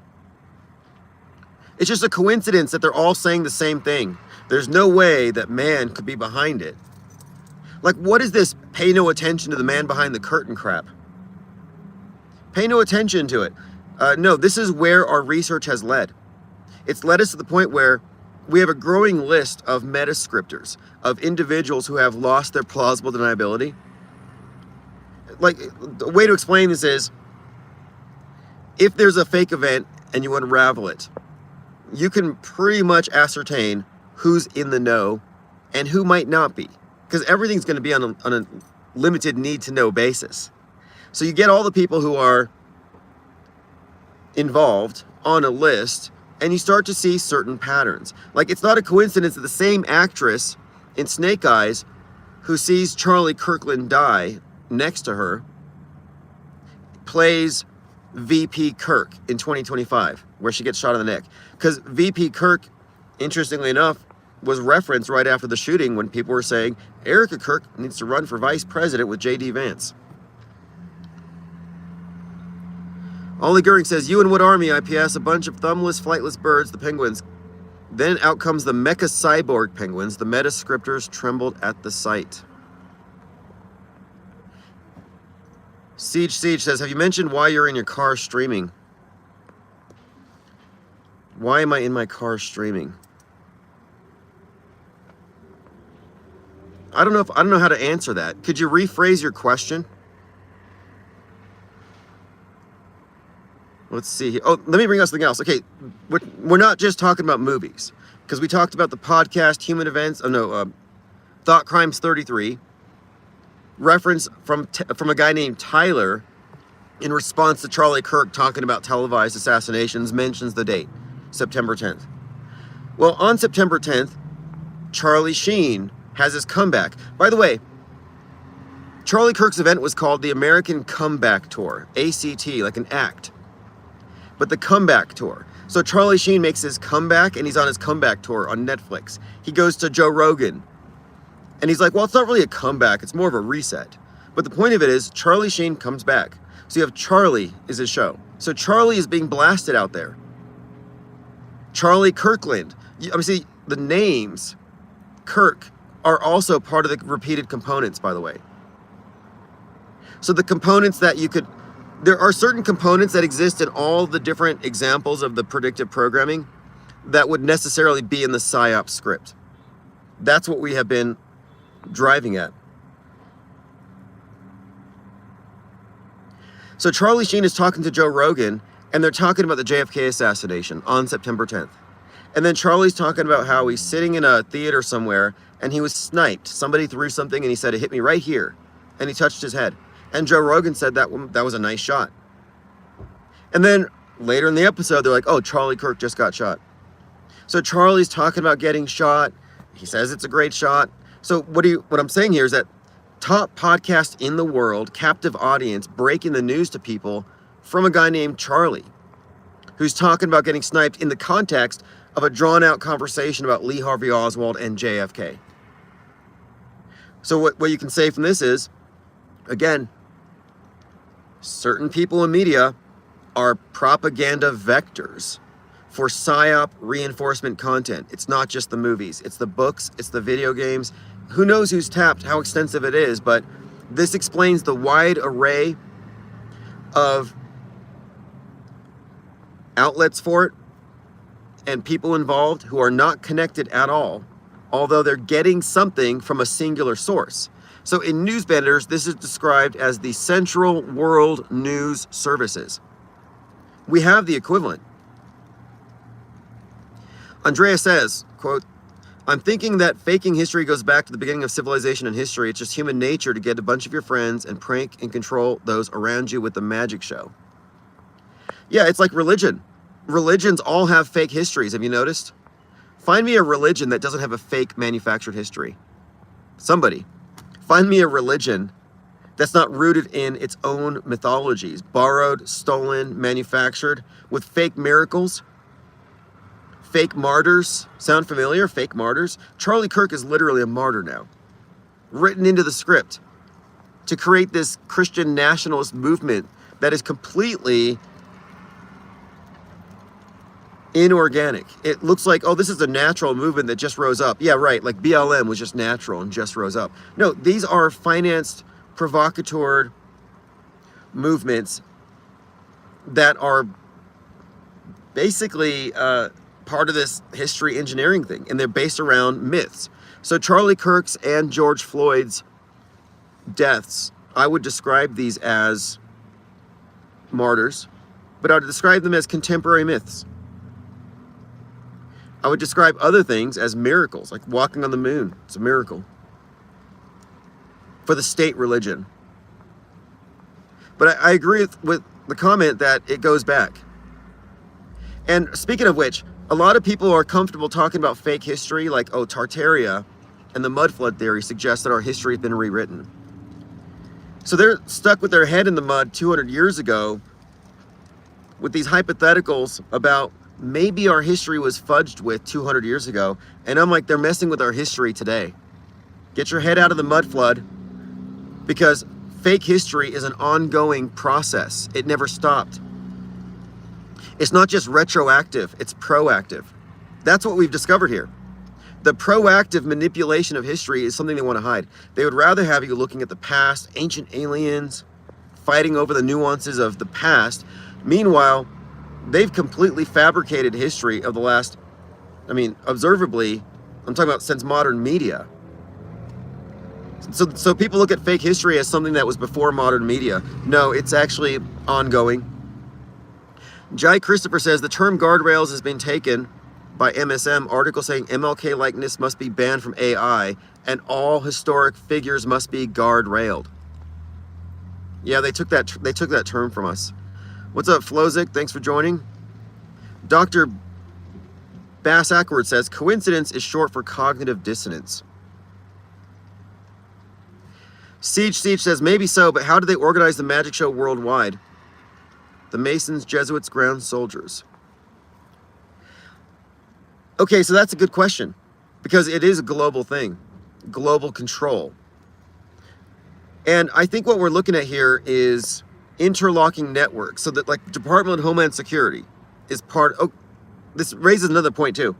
It's just a coincidence that they're all saying the same thing. There's no way that man could be behind it. Like, what is this pay no attention to the man behind the curtain crap? Pay no attention to it. No, this is where our research has led. It's led us to the point where we have a growing list of metascriptors, of individuals who have lost their plausible deniability. Like, the way to explain this is, if there's a fake event and you unravel it, you can pretty much ascertain who's in the know and who might not be. Because everything's going to be on a limited need-to-know basis. So you get all the people who are involved on a list, and you start to see certain patterns. Like, it's not a coincidence that the same actress in Snake Eyes who sees Charlie Kirkland die next to her plays VP Kirk in 2025, where she gets shot in the neck. Because VP Kirk, interestingly enough, was referenced right after the shooting when people were saying Erica Kirk needs to run for vice president with J.D. Vance. Ollie Goering says, you and what army, IPS? A bunch of thumbless, flightless birds, the penguins. Then out comes the mecha cyborg penguins. The metascriptors trembled at the sight. Siege says, have you mentioned why you're in your car streaming? Why am I in my car streaming? I don't know how to answer that. Could you rephrase your question? Let's see here. Oh, let me bring up something else. Okay, we're not just talking about movies, because we talked about the podcast Human Events. Thought Crimes 33. Reference from a guy named Tyler in response to Charlie Kirk talking about televised assassinations mentions the date, September 10th. Well, on September 10th, Charlie Sheen has his comeback. By the way, Charlie Kirk's event was called the American Comeback Tour, ACT, like an act. But the Comeback Tour. So Charlie Sheen makes his comeback, and he's on his comeback tour on Netflix. He goes to Joe Rogan, and he's like, well, it's not really a comeback, it's more of a reset. But the point of it is, Charlie Sheen comes back. So you have Charlie is his show. So Charlie is being blasted out there. Charlie Kirkland. See, the names, Kirk, are also part of the repeated components, by the way. So the components that there are certain components that exist in all the different examples of the predictive programming that would necessarily be in the PSYOP script. That's what we have been driving at. So Charlie Sheen is talking to Joe Rogan, and they're talking about the JFK assassination on September 10th. And then Charlie's talking about how he's sitting in a theater somewhere, and he was sniped. Somebody threw something, and he said, it hit me right here. And he touched his head. And Joe Rogan said that was a nice shot. And then later in the episode, they're like, oh, Charlie Kirk just got shot. So Charlie's talking about getting shot. He says it's a great shot. So what I'm saying here is that top podcast in the world, captive audience, breaking the news to people from a guy named Charlie, who's talking about getting sniped in the context of a drawn-out conversation about Lee Harvey Oswald and JFK. So what you can say from this is, again, certain people in media are propaganda vectors for PSYOP reinforcement content. It's not just the movies, it's the books, it's the video games. Who knows who's tapped, how extensive it is, but this explains the wide array of outlets for it and people involved who are not connected at all, although they're getting something from a singular source. So in Newsbenders, this is described as the Central World News Services. We have the equivalent. Andrea says, quote, I'm thinking that faking history goes back to the beginning of civilization and history. It's just human nature to get a bunch of your friends and prank and control those around you with the magic show. Yeah, it's like religion. Religions all have fake histories, have you noticed? Find me a religion that doesn't have a fake manufactured history. Somebody. Find me a religion that's not rooted in its own mythologies, borrowed, stolen, manufactured, with fake miracles, fake martyrs. Sound familiar? Fake martyrs? Charlie Kirk is literally a martyr now, written into the script to create this Christian nationalist movement that is completely inorganic. It looks like, oh, this is a natural movement that just rose up. Yeah, right, like BLM was just natural and just rose up. No, these are financed, provocateur movements that are basically part of this history engineering thing, and they're based around myths. So Charlie Kirk's and George Floyd's deaths, I would describe these as martyrs, but I would describe them as contemporary myths. I would describe other things as miracles, like walking on the moon. It's a miracle for the state religion. But I agree with the comment that it goes back. And speaking of which, a lot of people are comfortable talking about fake history, like, oh, Tartaria and the mud flood theory suggests that our history has been rewritten. So they're stuck with their head in the mud 200 years ago with these hypotheticals about maybe our history was fudged with 200 years ago. And I'm like, they're messing with our history today. Get your head out of the mud flood, because fake history is an ongoing process. It never stopped. It's not just retroactive, it's proactive. That's what we've discovered here. The proactive manipulation of history is something they want to hide. They would rather have you looking at the past, ancient aliens, fighting over the nuances of the past. Meanwhile, they've completely fabricated history of the last, observably, I'm talking about since modern media. So people look at fake history as something that was before modern media. No, it's actually ongoing. Jai Christopher says the term guardrails has been taken by MSM, article saying MLK likeness must be banned from AI and all historic figures must be guardrailed. Yeah, they took that term from us. What's up, Flozik? Thanks for joining. Dr. Bass Ackward says coincidence is short for cognitive dissonance. Siege says, maybe so, but how do they organize the magic show worldwide? The Masons, Jesuits, ground soldiers. Okay, so that's a good question, because it is a global thing, global control. And I think what we're looking at here is interlocking networks, so that like Department of Homeland Security is part. Oh, this raises another point too.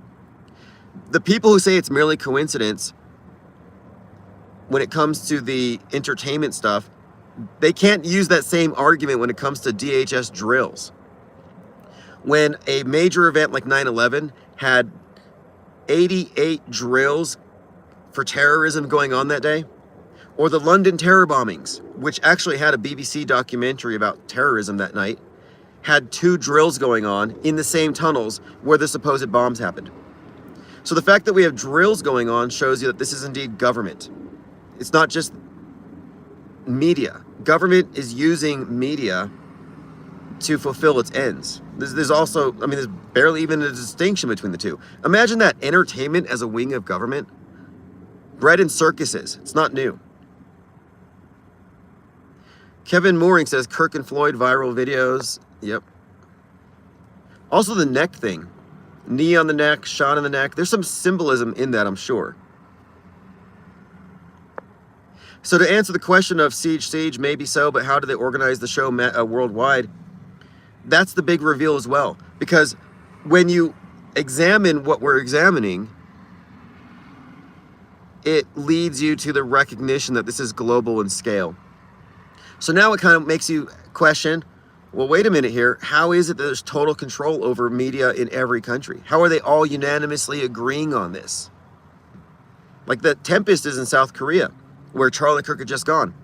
The people who say it's merely coincidence when it comes to the entertainment stuff, they can't use that same argument when it comes to DHS drills. When a major event like 9/11 had 88 drills for terrorism going on that day, or the London terror bombings, which actually had a BBC documentary about terrorism that night, had 2 drills going on in the same tunnels where the supposed bombs happened. So the fact that we have drills going on shows you that this is indeed government. It's not just media. Government is using media to fulfill its ends. There's also, I mean, there's barely even a distinction between the two. Imagine that, entertainment as a wing of government. Bread and circuses. It's not new. Kevin Mooring says Kirk and Floyd viral videos. Yep. Also the neck thing. Knee on the neck, shot in the neck. There's some symbolism in that, I'm sure. So to answer the question of Siege, maybe so, but how do they organize the show worldwide? That's the big reveal as well. Because when you examine what we're examining, it leads you to the recognition that this is global in scale. So now it kind of makes you question, well, wait a minute here. How is it that there's total control over media in every country? How are they all unanimously agreeing on this? Like the Tempest is in South Korea, where Charlie Kirk had just gone.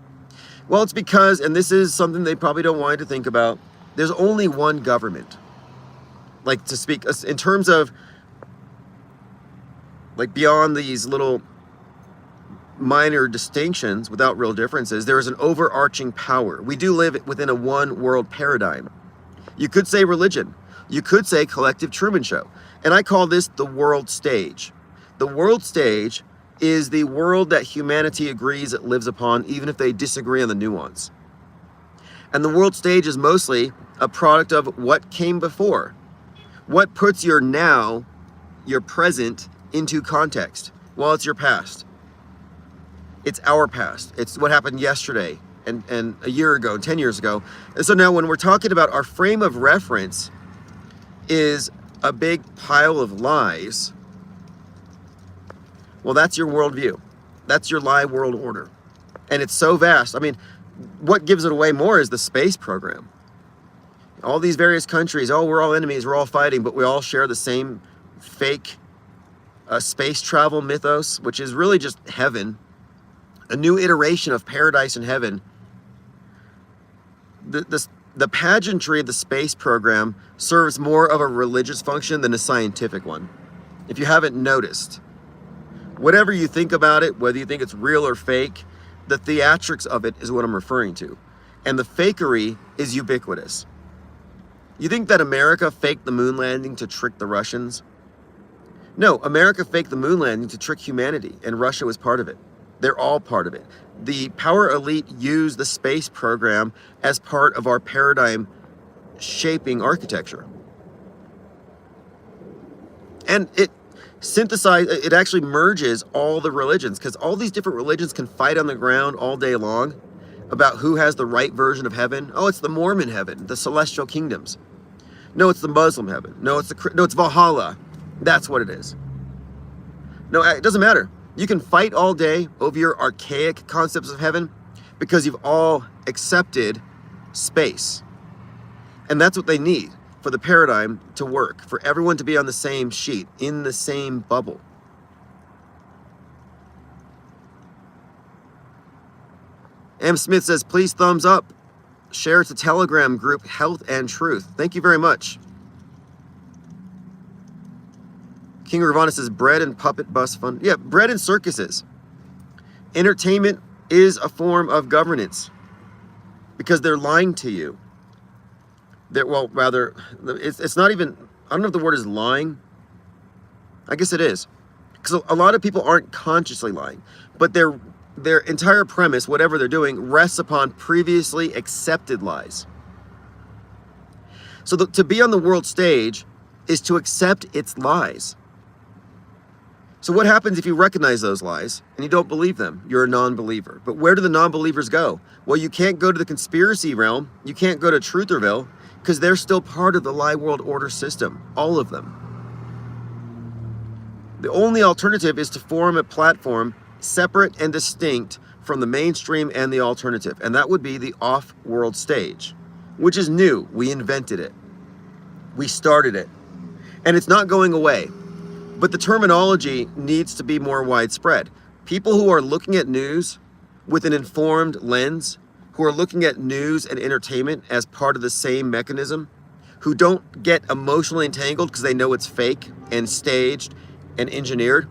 Well, it's because, and this is something they probably don't want you to think about, there's only one government. Like, to speak in terms of, like, beyond these little minor distinctions without real differences, there is an overarching power. We do live within a one world paradigm. You could say religion. You could say collective Truman Show. And I call this the world stage. The world stage is the world that humanity agrees it lives upon, even if they disagree on the nuance. And the world stage is mostly a product of what came before. What puts your now, your present, into context? Well, it's your past. It's our past. It's what happened yesterday and a year ago, 10 years ago. And so now when we're talking about our frame of reference is a big pile of lies, well, that's your worldview. That's your lie world order. And it's so vast. I mean, what gives it away more is the space program. All these various countries, oh, we're all enemies, we're all fighting, but we all share the same fake space travel mythos, which is really just heaven, a new iteration of paradise and heaven. The pageantry of the space program serves more of a religious function than a scientific one. If you haven't noticed, whatever you think about it, whether you think it's real or fake, the theatrics of it is what I'm referring to. And the fakery is ubiquitous. You think that America faked the moon landing to trick the Russians? No, America faked the moon landing to trick humanity, and Russia was part of it. They're all part of it. The power elite use the space program as part of our paradigm shaping architecture. And it actually merges all the religions, because all these different religions can fight on the ground all day long about who has the right version of heaven. Oh, it's the Mormon heaven, the celestial kingdoms. No, it's the Muslim heaven. No, it's Valhalla. That's what it is. No, it doesn't matter. You can fight all day over your archaic concepts of heaven because you've all accepted space. And that's what they need for the paradigm to work, for everyone to be on the same sheet, in the same bubble. M. Smith says, please thumbs up. Share to Telegram group, Health and Truth. Thank you very much. King Ravana says, bread and puppet bus fun. Yeah, bread and circuses. Entertainment is a form of governance because they're lying to you. It's not even, I don't know if the word is lying. I guess it is. Because a lot of people aren't consciously lying, but they're their entire premise, whatever they're doing, rests upon previously accepted lies. So to be on the world stage is to accept its lies. So what happens if you recognize those lies and you don't believe them? You're a non-believer. But where do the non-believers go? Well, you can't go to the conspiracy realm. You can't go to Trutherville because they're still part of the lie world order system, all of them. The only alternative is to form a platform separate and distinct from the mainstream and the alternative. And that would be the off-world stage, which is new. We invented it. We started it. And it's not going away. But the terminology needs to be more widespread. People who are looking at news with an informed lens, who are looking at news and entertainment as part of the same mechanism, who don't get emotionally entangled because they know it's fake and staged and engineered,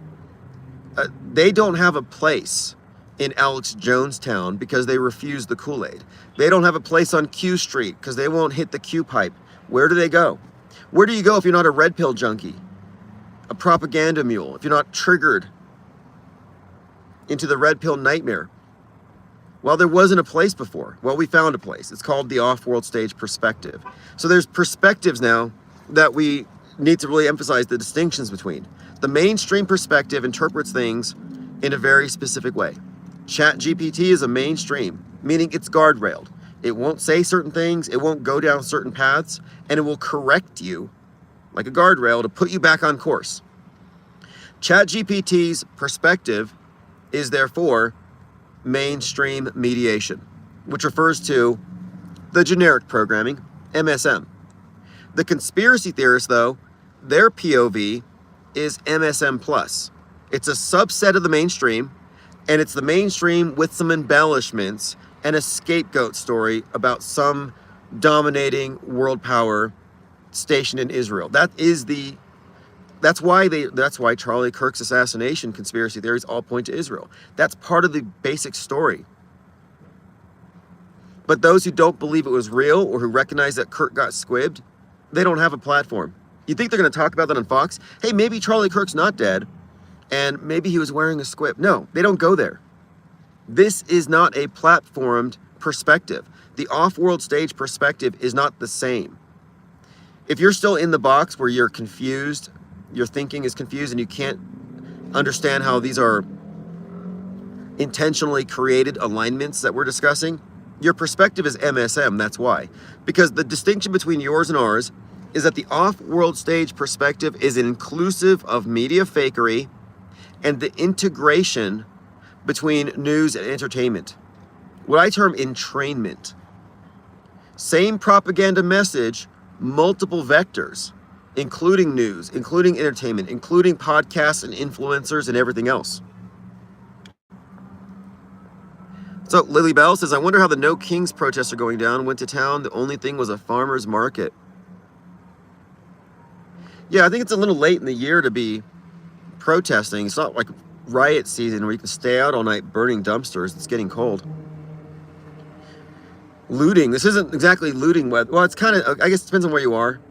they don't have a place in Alex Jonestown because they refuse the Kool-Aid. They don't have a place on Q Street because they won't hit the Q pipe. Where do they go? Where do you go if you're not a red pill junkie, a propaganda mule, if you're not triggered into the red pill nightmare? Well, there wasn't a place before. Well, we found a place. It's called the off-world stage perspective. So there's perspectives now that we need to really emphasize the distinctions between. The mainstream perspective interprets things in a very specific way. ChatGPT is a mainstream, meaning it's guardrailed. It won't say certain things, it won't go down certain paths, and it will correct you like a guardrail to put you back on course. ChatGPT's perspective is therefore mainstream mediation, which refers to the generic programming, MSM. The conspiracy theorists, though, their POV is MSM+. It's a subset of the mainstream, and it's the mainstream with some embellishments and a scapegoat story about some dominating world power stationed in Israel. That's why Charlie Kirk's assassination conspiracy theories all point to Israel. That's part of the basic story. But those who don't believe it was real or who recognize that Kirk got squibbed, they don't have a platform. You think they're going to talk about that on Fox? Hey, maybe Charlie Kirk's not dead and maybe he was wearing a squib. No, they don't go there. This is not a platformed perspective. The off-world stage perspective is not the same. If you're still in the box where you're confused, your thinking is confused and you can't understand how these are intentionally created alignments that we're discussing, your perspective is MSM, that's why. Because the distinction between yours and ours is that the off-world stage perspective is inclusive of media fakery and the integration between news and entertainment. What I term entrainment. Same propaganda message, multiple vectors, including news, including entertainment, including podcasts and influencers and everything else. So Lily Bell says, I wonder how the No Kings protests are going down. Went to town. The only thing was a farmer's market. Yeah, I think it's a little late in the year to be protesting. It's not like riot season where you can stay out all night burning dumpsters. It's getting cold. Looting. This isn't exactly looting weather. Well, it's kind of, I guess it depends on where you are.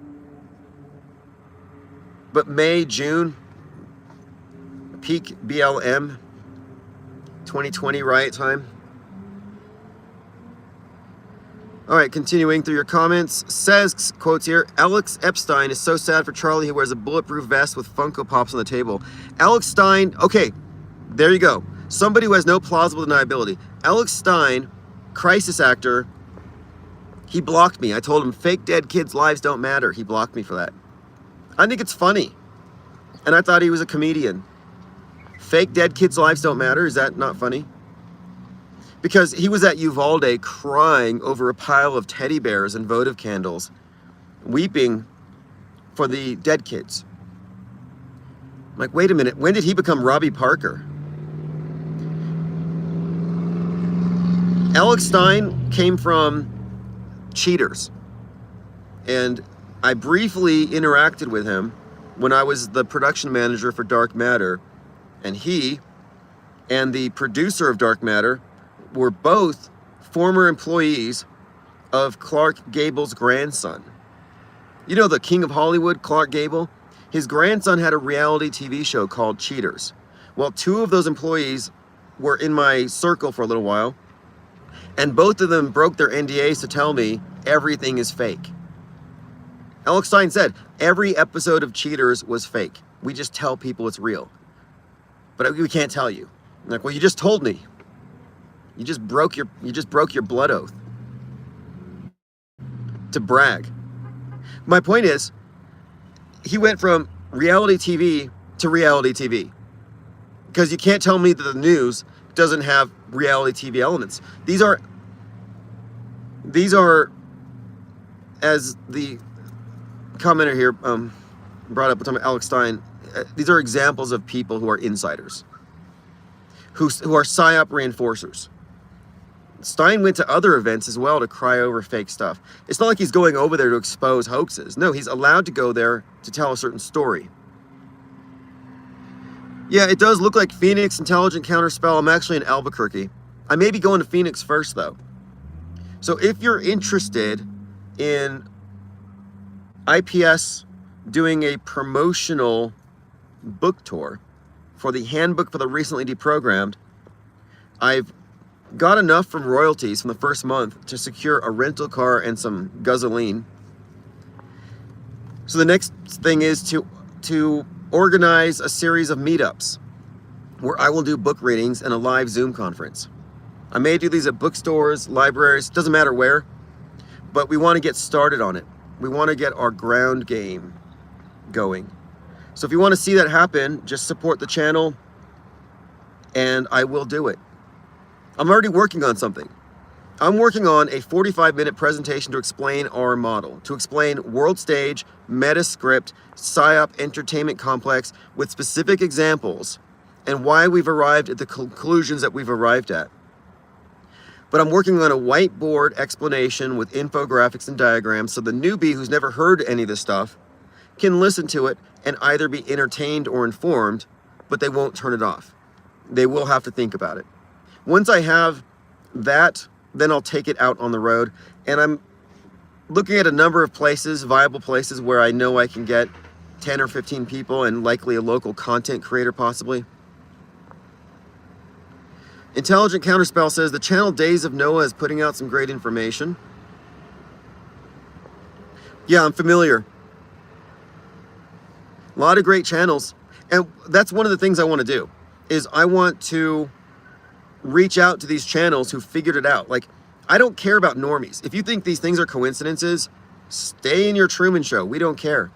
But May, June, peak BLM 2020 riot time. All right, continuing through your comments. Says, quotes here, Alex Epstein is so sad for Charlie who wears a bulletproof vest with Funko Pops on the table. Alex Stein, okay, there you go. Somebody who has no plausible deniability. Alex Stein, crisis actor, he blocked me. I told him fake dead kids' lives don't matter. He blocked me for that. I think it's funny. And I thought he was a comedian. Fake dead kids' lives don't matter. Is that not funny? Because he was at Uvalde crying over a pile of teddy bears and votive candles, weeping for the dead kids. I'm like, wait a minute, when did he become Robbie Parker? Alex Stein came from Cheaters. And I briefly interacted with him when I was the production manager for Dark Matter. And he and the producer of Dark Matter were both former employees of Clark Gable's grandson. You know the king of Hollywood, Clark Gable? His grandson had a reality TV show called Cheaters. Well, two of those employees were in my circle for a little while, and both of them broke their NDAs to tell me everything is fake. Alex Stein said, every episode of Cheaters was fake. We just tell people it's real. But we can't tell you. I'm like, well, you just told me. You just broke your blood oath to brag. My point is, he went from reality TV to reality TV. Because you can't tell me that the news doesn't have reality TV elements. These are, as the commenter here brought up with Alex Stein, these are examples of people who are insiders, who are PSYOP reinforcers. Stein went to other events as well to cry over fake stuff. It's not like he's going over there to expose hoaxes. No, he's allowed to go there to tell a certain story. Yeah, it does look like Phoenix, Intelligent Counterspell. I'm actually in Albuquerque. I may be going to Phoenix first, though. So if you're interested in IPS doing a promotional book tour for the handbook for the recently deprogrammed, I've got enough from royalties from the first month to secure a rental car and some gasoline. So the next thing is to organize a series of meetups where I will do book readings and a live Zoom conference. I may do these at bookstores, libraries, doesn't matter where, but we want to get started on it. We want to get our ground game going. So if you want to see that happen, just support the channel and I will do it. I'm already working on something. I'm working on a 45-minute presentation to explain our model, to explain World Stage, Metascript, PSYOP Entertainment Complex with specific examples and why we've arrived at the conclusions that we've arrived at. But I'm working on a whiteboard explanation with infographics and diagrams so the newbie who's never heard any of this stuff can listen to it and either be entertained or informed, but they won't turn it off. They will have to think about it. Once I have that, then I'll take it out on the road. And I'm looking at a number of places, viable places where I know I can get 10 or 15 people and likely a local content creator possibly. Intelligent Counterspell says the channel Days of Noah is putting out some great information. Yeah, I'm familiar. A lot of great channels. And that's one of the things I want to do, is I want to reach out to these channels who figured it out. Like, I don't care about normies. If you think these things are coincidences, stay in your Truman Show. We don't care.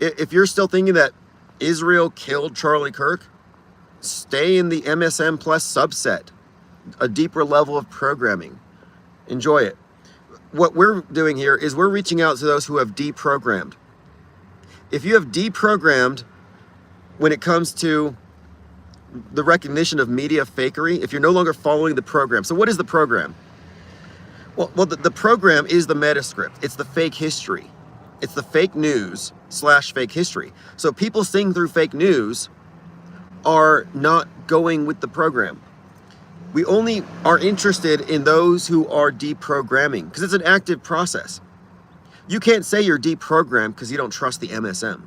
If you're still thinking that Israel killed Charlie Kirk, stay in the MSM Plus subset, a deeper level of programming. Enjoy it. What we're doing here is we're reaching out to those who have deprogrammed. If you have deprogrammed when it comes to the recognition of media fakery, if you're no longer following the program. So what is the program? Well, the program is the metascript. It's the fake history. It's the fake news / fake history. So people seeing through fake news are not going with the program. We only are interested in those who are deprogramming because it's an active process. You can't say you're deprogrammed because you don't trust the MSM.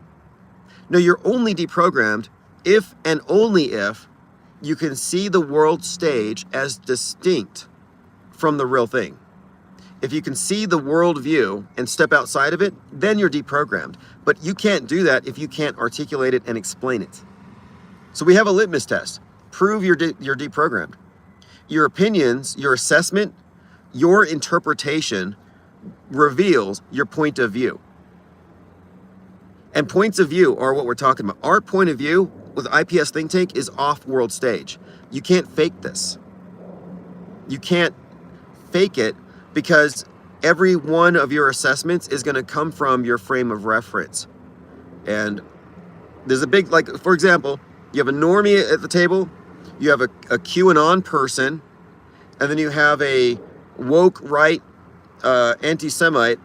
No, you're only deprogrammed if and only if you can see the world stage as distinct from the real thing. If you can see the world view and step outside of it, then you're deprogrammed. But you can't do that if you can't articulate it and explain it. So we have a litmus test. Prove you're deprogrammed. Your opinions, your assessment, your interpretation reveals your point of view. And points of view are what we're talking about. Our point of view with IPS Think Tank is off world stage. You can't fake this. You can't fake it because every one of your assessments is going to come from your frame of reference. And there's a big, like, for example, you have a normie at the table, you have a QAnon person, and then you have a woke right anti-Semite,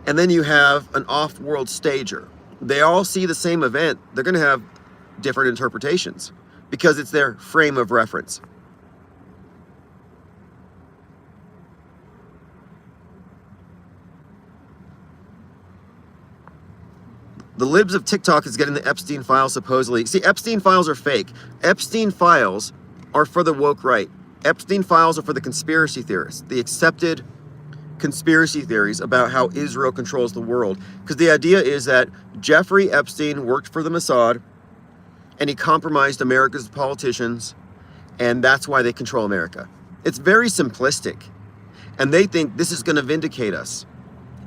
and then you have an off-world stager. They all see the same event. They're going to have different interpretations because it's their frame of reference. The libs of TikTok is getting the Epstein files supposedly. See, Epstein files are fake. Epstein files are for the woke right. Epstein files are for the conspiracy theorists, the accepted conspiracy theories about how Israel controls the world. Because the idea is that Jeffrey Epstein worked for the Mossad and he compromised America's politicians, and that's why they control America. It's very simplistic. And they think this is going to vindicate us.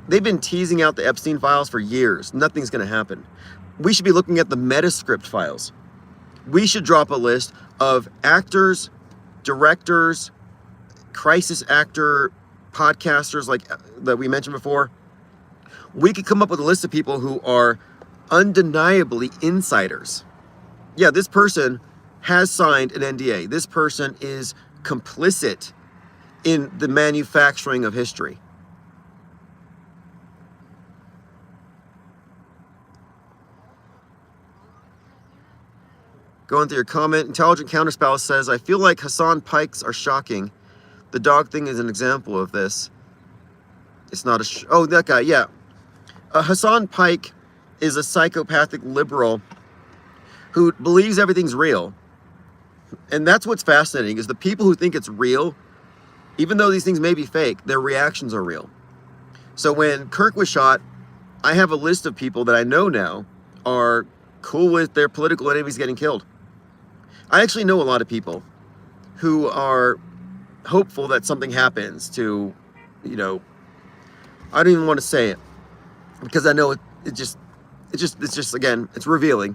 They've been teasing out the Epstein files for years. Nothing's going to happen. We should be looking at the Metascript files. We should drop a list of actors, directors, crisis actor, podcasters like that we mentioned before. We could come up with a list of people who are undeniably insiders. Yeah, this person has signed an NDA. This person is complicit in the manufacturing of history. Going through your comment, Intelligent Counterspouse says, I feel like Hassan Pikes are shocking. The dog thing is an example of this. It's not a... oh, that guy, yeah. Hassan Pike is a psychopathic liberal who believes everything's real. And that's what's fascinating, is the people who think it's real, even though these things may be fake, their reactions are real. So when Kirk was shot, I have a list of people that I know now are cool with their political enemies getting killed. I actually know a lot of people who are hopeful that something happens to, you know, I don't even want to say it because I know it's just again, it's revealing.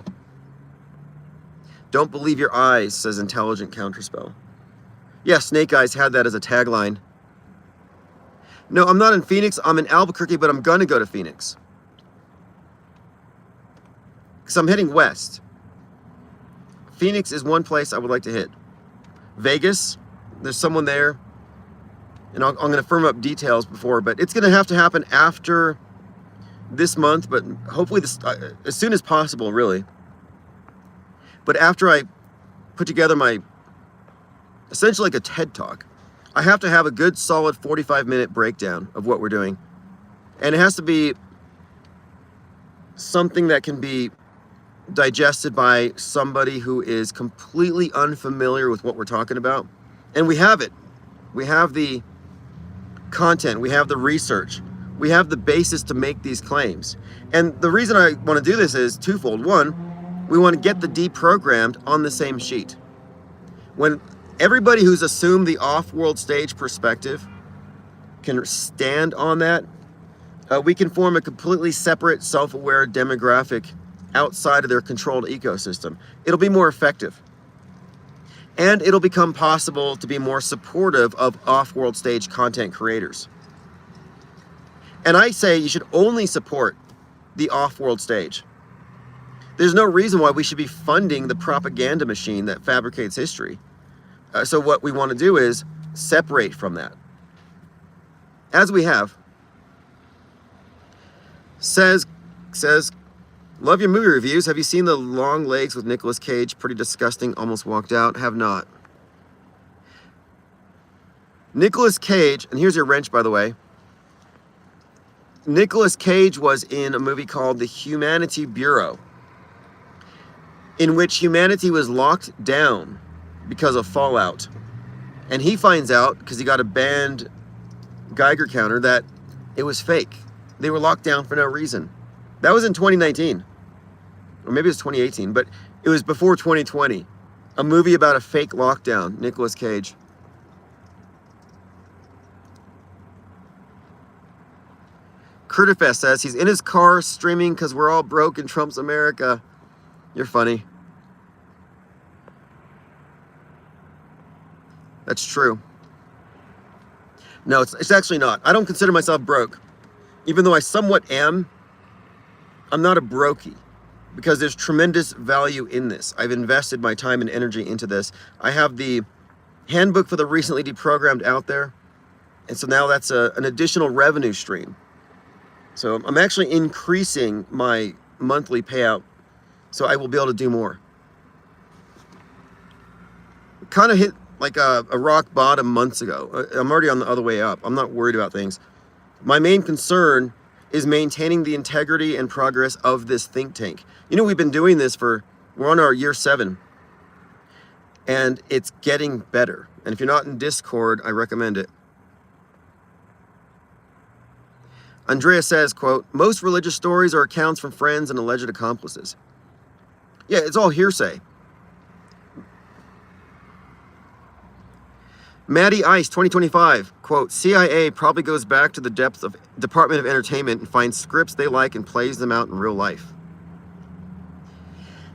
Don't believe your eyes, says Intelligent Counterspell. Yeah, Snake Eyes had that as a tagline. No, I'm not in Phoenix. I'm in Albuquerque, but I'm going to go to Phoenix. Because I'm heading west. Phoenix is one place I would like to hit. Vegas, there's someone there. And I'm going to firm up details before, but it's going to have to happen after this month, but hopefully this, as soon as possible, really. But after I put together my, essentially like a TED Talk, I have to have a good solid 45-minute breakdown of what we're doing. And it has to be something that can be digested by somebody who is completely unfamiliar with what we're talking about. And we have it. We have the content. We have the research. We have the basis to make these claims. And the reason I want to do this is twofold. One, we want to get the deprogrammed on the same sheet. When everybody who's assumed the off-world stage perspective can stand on that, we can form a completely separate, self-aware demographic outside of their controlled ecosystem. It'll be more effective. And it'll become possible to be more supportive of off-world stage content creators. And I say you should only support the off-world stage. There's no reason why we should be funding the propaganda machine that fabricates history. So what we want to do is separate from that. As we have. Says, love your movie reviews. Have you seen The Long Legs with Nicolas Cage? Pretty disgusting. Almost walked out. Have not. Nicolas Cage, and here's your wrench, by the way. Nicolas Cage was in a movie called The Humanity Bureau, in which humanity was locked down because of fallout. And he finds out, because he got a banned Geiger counter, that it was fake. They were locked down for no reason. That was in 2019. Or maybe it was 2018, but it was before 2020. A movie about a fake lockdown, Nicolas Cage. Curtifest says he's in his car streaming because we're all broke in Trump's America. You're funny. That's true. No, it's actually not. I don't consider myself broke. Even though I somewhat am, I'm not a brokey. Because there's tremendous value in this. I've invested my time and energy into this. I have the handbook for the recently deprogrammed out there. And so now that's an additional revenue stream. So I'm actually increasing my monthly payout. So I will be able to do more. Kind of hit like a rock bottom months ago. I'm already on the other way up. I'm not worried about things. My main concern is maintaining the integrity and progress of this think tank. You know, we've been doing this we're on our year 7, and it's getting better. And if you're not in Discord, I recommend it. Andrea says, quote, most religious stories are accounts from friends and alleged accomplices. Yeah, it's all hearsay. Maddie Ice, 2025, quote, CIA probably goes back to the depths of Department of Entertainment and finds scripts they like and plays them out in real life.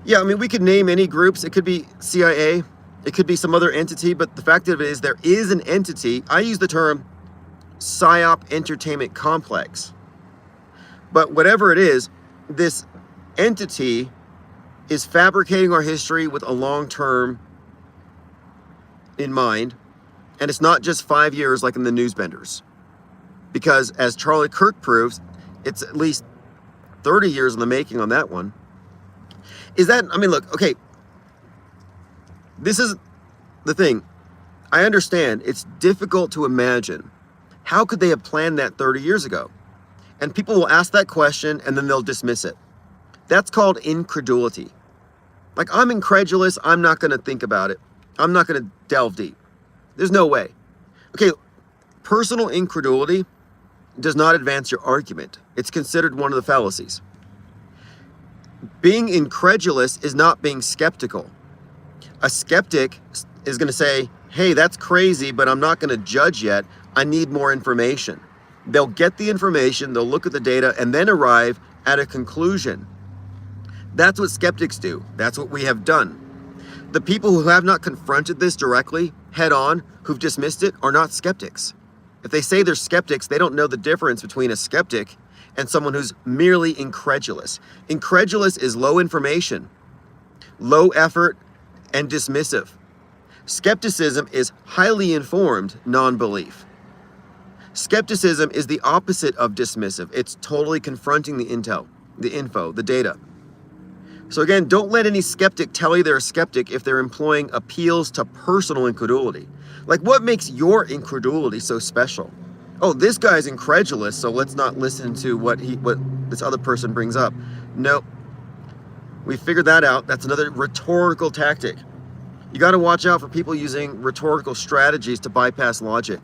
Yeah, I mean, we could name any groups. It could be CIA. It could be some other entity. But the fact of it is there is an entity. I use the term PSYOP Entertainment Complex. But whatever it is, this entity is fabricating our history with a long term in mind. And it's not just 5 years like in the Newsbenders. Because as Charlie Kirk proves, it's at least 30 years in the making on that one. Is that, I mean, look, okay. This is the thing. I understand it's difficult to imagine. How could they have planned that 30 years ago? And people will ask that question and then they'll dismiss it. That's called incredulity. Like, I'm incredulous. I'm not going to think about it. I'm not going to delve deep. There's no way. Okay, personal incredulity does not advance your argument. It's considered one of the fallacies. Being incredulous is not being skeptical. A skeptic is going to say, hey, that's crazy, but I'm not going to judge yet. I need more information. They'll get the information, they'll look at the data, and then arrive at a conclusion. That's what skeptics do. That's what we have done. The people who have not confronted this directly, head on, who've dismissed it, are not skeptics. If they say they're skeptics, they don't know the difference between a skeptic and someone who's merely incredulous. Incredulous is low information, low effort, and dismissive. Skepticism is highly informed non-belief. Skepticism is the opposite of dismissive. It's totally confronting the intel, the info, the data. So again, don't let any skeptic tell you they're a skeptic if they're employing appeals to personal incredulity. Like, what makes your incredulity so special? Oh, this guy's incredulous, so let's not listen to what this other person brings up. Nope. We figured that out. That's another rhetorical tactic. You got to watch out for people using rhetorical strategies to bypass logic.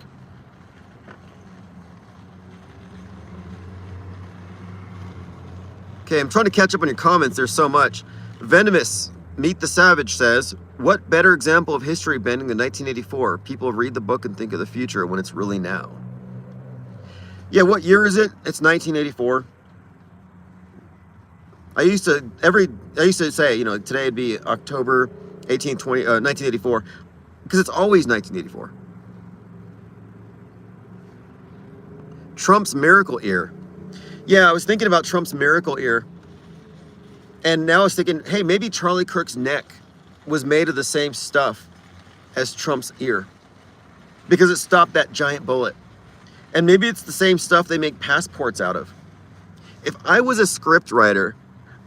Okay, I'm trying to catch up on your comments. There's so much. Venomous, Meet the Savage says, what better example of history bending than 1984? People read the book and think of the future when it's really now. Yeah, what year is it? It's 1984. I used to say, you know, today it'd be October 1984, because it's always 1984. Trump's miracle ear. Yeah, I was thinking about Trump's miracle ear. And now I was thinking, hey, maybe Charlie Kirk's neck was made of the same stuff as Trump's ear, because it stopped that giant bullet. And maybe it's the same stuff they make passports out of. If I was a script writer,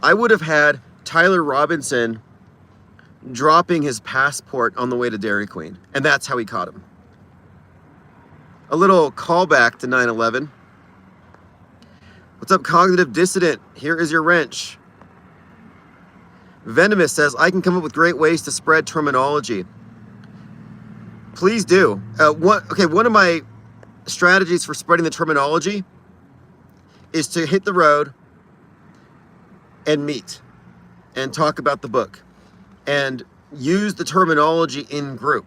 I would have had Tyler Robinson dropping his passport on the way to Dairy Queen. And that's how he caught him. A little callback to 9/11. What's up, Cognitive Dissident? Here is your wrench. Venomous says, I can come up with great ways to spread terminology. Please do. One of my strategies for spreading the terminology is to hit the road and meet and talk about the book and use the terminology in group.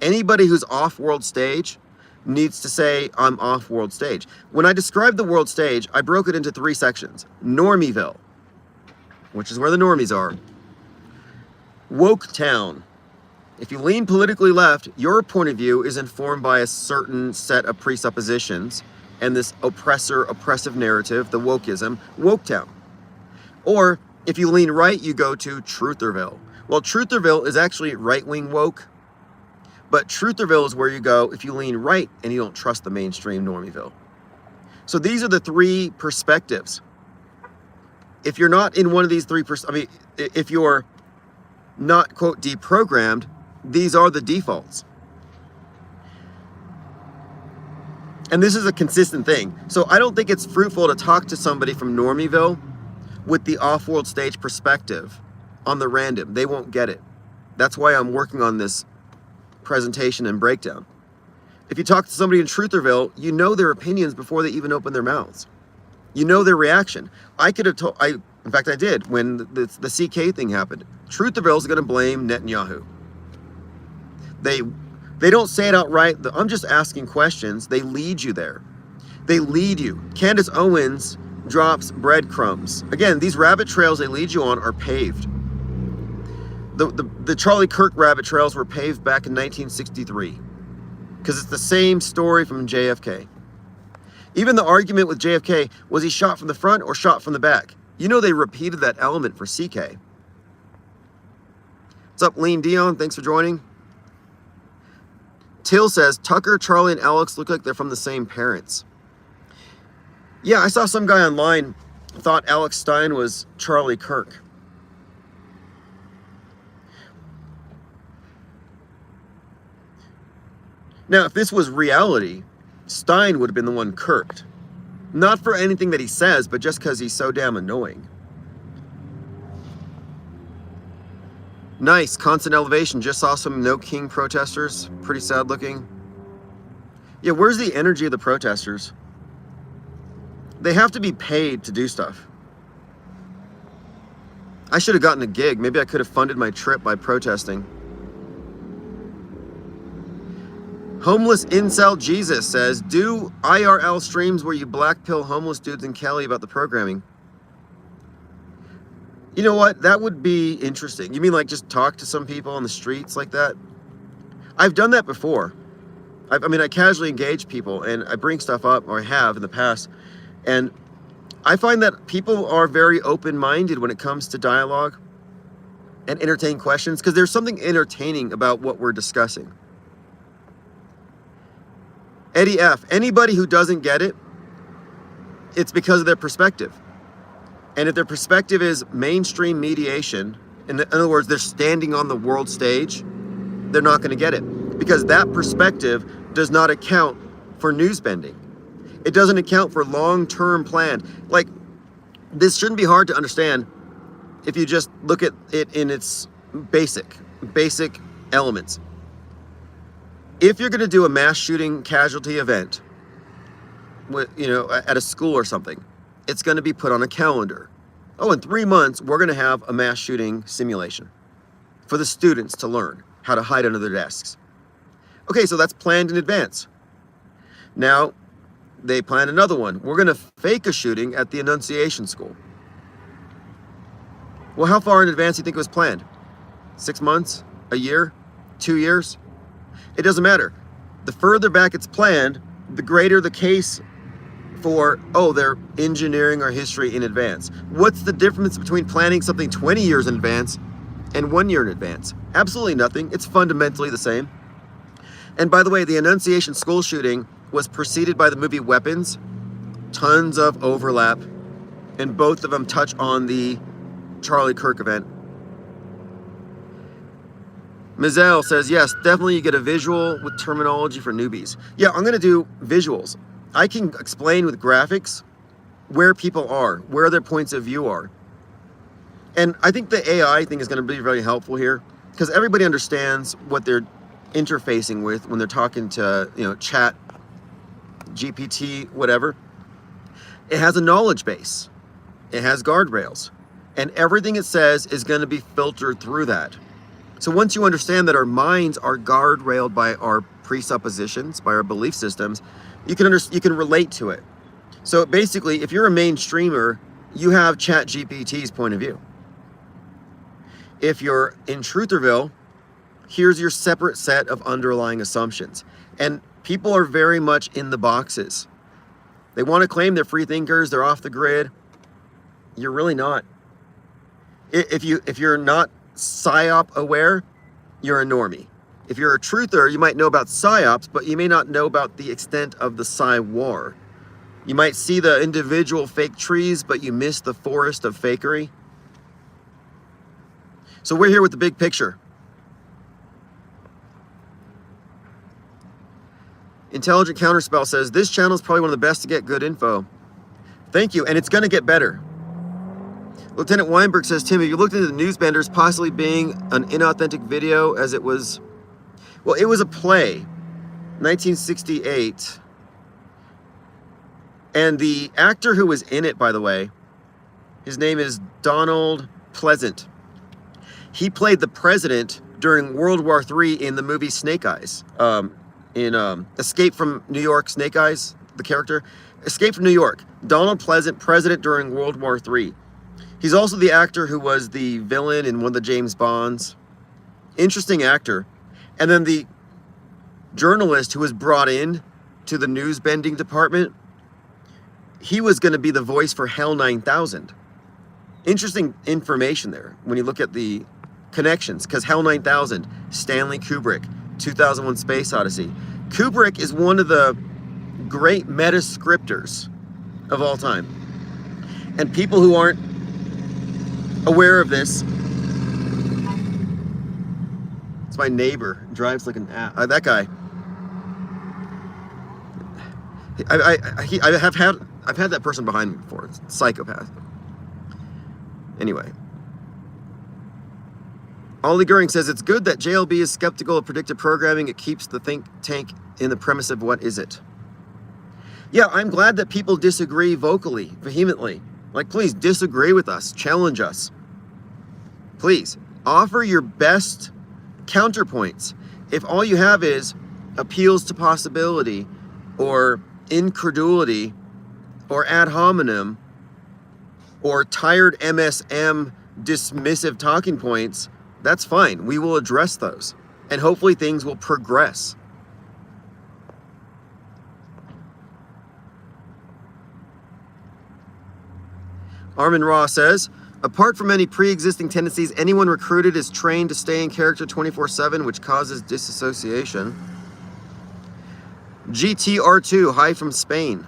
Anybody who's off world stage needs to say, I'm off world stage. When I described the world stage, I broke it into 3 sections. Normieville, which is where the normies are. Woke town. If you lean politically left, your point of view is informed by a certain set of presuppositions and this oppressive narrative, the wokeism, woke town. Or if you lean right, you go to Trutherville. Well, Trutherville is actually right-wing woke, but Trutherville is where you go if you lean right and you don't trust the mainstream Normieville. So these are the 3 perspectives. If you're not in one of these 3, if you're not, quote, deprogrammed, these are the defaults. And this is a consistent thing. So I don't think it's fruitful to talk to somebody from Normieville with the off-world stage perspective on the random. They won't get it. That's why I'm working on this presentation and breakdown. If you talk to somebody in Trutherville, you know their opinions before they even open their mouths. You know their reaction. I could have told, in fact I did, when the CK thing happened. Trutherville is going to blame Netanyahu. They don't say it outright. I'm just asking questions. They lead you there. They lead you. Candace Owens drops breadcrumbs. Again, these rabbit trails they lead you on are paved. The Charlie Kirk rabbit trails were paved back in 1963 because it's the same story from JFK. Even the argument with JFK, was he shot from the front or shot from the back? You know they repeated that element for CK. What's up, Lean Dion? Thanks for joining. Till says, Tucker, Charlie, and Alex look like they're from the same parents. Yeah, I saw some guy online thought Alex Stein was Charlie Kirk. Now, if this was reality, Stein would have been the one kirked. Not for anything that he says, but just because he's so damn annoying. Nice, constant elevation. Just saw some No King protesters. Pretty sad looking. Yeah, where's the energy of the protesters? They have to be paid to do stuff. I should have gotten a gig. Maybe I could have funded my trip by protesting. Homeless Incel Jesus says, do IRL streams where you black pill homeless dudes in Cali about the programming. You know what? That would be interesting. You mean like just talk to some people on the streets like that? I've done that before. I mean, I casually engage people and I bring stuff up, or I have in the past. And I find that people are very open-minded when it comes to dialogue and entertain questions, because there's something entertaining about what we're discussing. Eddie F., anybody who doesn't get it, it's because of their perspective. And if their perspective is mainstream mediation, in other words, they're standing on the world stage, they're not going to get it. Because that perspective does not account for news bending. It doesn't account for long-term plan. Like, this shouldn't be hard to understand if you just look at it in its basic elements. If you're going to do a mass shooting casualty event, at a school or something, it's going to be put on a calendar. Oh, in 3 months, we're going to have a mass shooting simulation for the students to learn how to hide under their desks. Okay, so that's planned in advance. Now, they plan another one. We're going to fake a shooting at the Annunciation School. Well, how far in advance do you think it was planned? 6 months? A year? 2 years? It doesn't matter. The further back it's planned, the greater the case for, oh, they're engineering our history in advance. What's the difference between planning something 20 years in advance and 1 year in advance? Absolutely nothing. It's fundamentally the same. And by the way, the Annunciation School shooting was preceded by the movie Weapons. Tons of overlap. And both of them touch on the Charlie Kirk event. Mizell says, yes, definitely you get a visual with terminology for newbies. Yeah, I'm going to do visuals. I can explain with graphics where people are, where their points of view are. And I think the AI thing is going to be really helpful here, because everybody understands what they're interfacing with when they're talking to, chat, GPT, whatever. It has a knowledge base. It has guardrails. And everything it says is going to be filtered through that. So once you understand that our minds are guardrailed by our presuppositions, by our belief systems, you can relate to it. So basically, if you're a mainstreamer, you have ChatGPT's point of view. If you're in Trutherville, here's your separate set of underlying assumptions. And people are very much in the boxes. They want to claim they're free thinkers, they're off the grid. You're really not. If you're not PSYOP aware, you're a normie. If you're a truther, you might know about PSYOPs, but you may not know about the extent of the Psywar. You might see the individual fake trees, but you miss the forest of fakery. So we're here with the big picture. Intelligent Counterspell says, this channel is probably one of the best to get good info. Thank you, and it's going to get better. Lieutenant Weinberg says, Tim, have you looked into the Newsbenders possibly being an inauthentic video as it was... Well, it was a play, 1968. And the actor who was in it, by the way, his name is Donald Pleasant. He played the president during World War III in the movie Snake Eyes. In Escape from New York, Snake Eyes, the character. Escape from New York. Donald Pleasant, president during World War III. He's also the actor who was the villain in one of the James Bonds. Interesting actor. And then the journalist who was brought in to the news bending department, he was going to be the voice for HAL 9000. Interesting information there when you look at the connections, because HAL 9000, Stanley Kubrick, 2001 Space Odyssey. Kubrick is one of the great meta scripters of all time. And people who aren't aware of this, it's my neighbor, drives like an that guy. I've had that person behind me before. It's a psychopath. Anyway. Ollie Goering says, it's good that JLB is skeptical of predictive programming. It keeps the think tank in the premise of what is it. Yeah, I'm glad that people disagree vocally, vehemently. Like, please disagree with us. Challenge us. Please, offer your best counterpoints. If all you have is appeals to possibility or incredulity or ad hominem or tired MSM dismissive talking points, that's fine. We will address those. And hopefully things will progress. Armin Ra says, apart from any pre-existing tendencies, anyone recruited is trained to stay in character 24/7, which causes disassociation. GTR2, hi from Spain.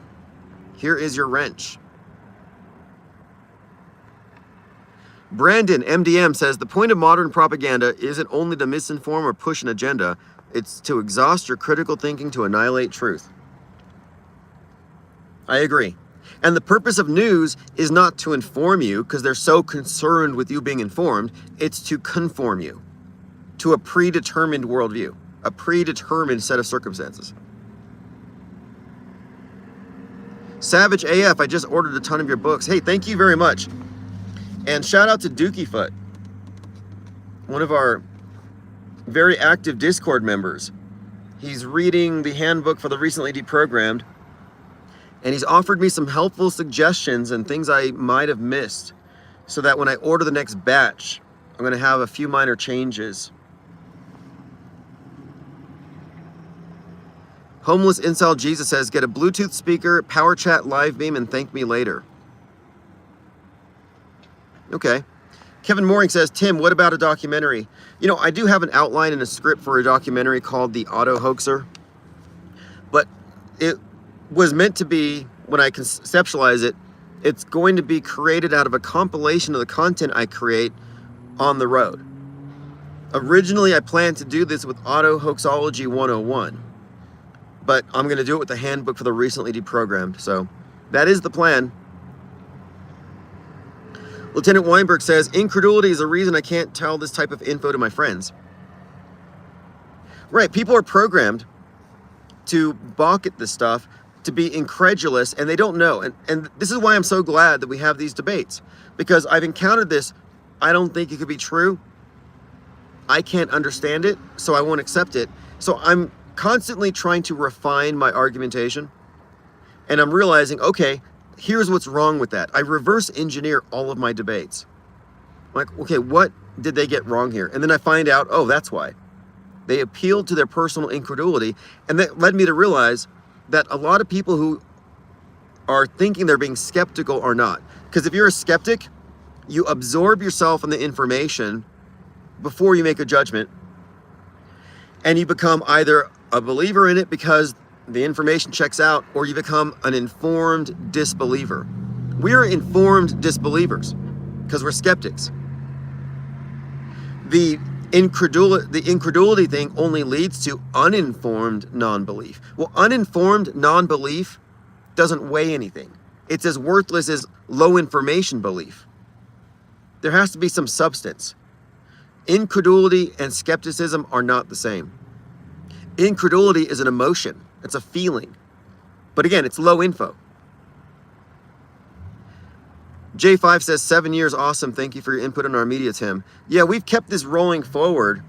Here is your wrench. Brandon, MDM, says, the point of modern propaganda isn't only to misinform or push an agenda, it's to exhaust your critical thinking to annihilate truth. I agree. And the purpose of news is not to inform you, because they're so concerned with you being informed, it's to conform you to a predetermined worldview, a predetermined set of circumstances. Savage AF, I just ordered a ton of your books. Hey, thank you very much. And shout out to Dookie Foot, one of our very active Discord members. He's reading the handbook for the recently deprogrammed, and he's offered me some helpful suggestions and things I might have missed, so that when I order the next batch, I'm going to have a few minor changes. Homeless Incel Jesus says, get a Bluetooth speaker, power chat, live beam, and thank me later. Okay. Kevin Mooring says, Tim, what about a documentary? You know, I do have an outline and a script for a documentary called The Auto Hoaxer, but it was meant to be, when I conceptualize it, it's going to be created out of a compilation of the content I create on the road. Originally, I planned to do this with Auto Hoaxology 101, but I'm going to do it with the handbook for the recently deprogrammed. So that is the plan. Lieutenant Weinberg says, incredulity is a reason I can't tell this type of info to my friends. Right, people are programmed to balk at this stuff, to be incredulous, and they don't know. And this is why I'm so glad that we have these debates, because I've encountered this. I don't think it could be true. I can't understand it, so I won't accept it. So I'm constantly trying to refine my argumentation, and I'm realizing, okay, here's what's wrong with that. I reverse engineer all of my debates. Like, okay, what did they get wrong here? And then I find out, oh, that's why. They appealed to their personal incredulity, and that led me to realize that a lot of people who are thinking they're being skeptical are not. Because if you're a skeptic, you absorb yourself in the information before you make a judgment, and you become either a believer in it because the information checks out, or you become an informed disbeliever. We're informed disbelievers because we're skeptics. The The incredulity thing only leads to uninformed non-belief. Well, uninformed non-belief doesn't weigh anything. It's as worthless as low information belief. There has to be some substance. Incredulity and skepticism are not the same. Incredulity is an emotion. It's a feeling. But again, it's low info. J5 says, 7 years, awesome. Thank you for your input on our media, Tim. Yeah, we've kept this rolling forward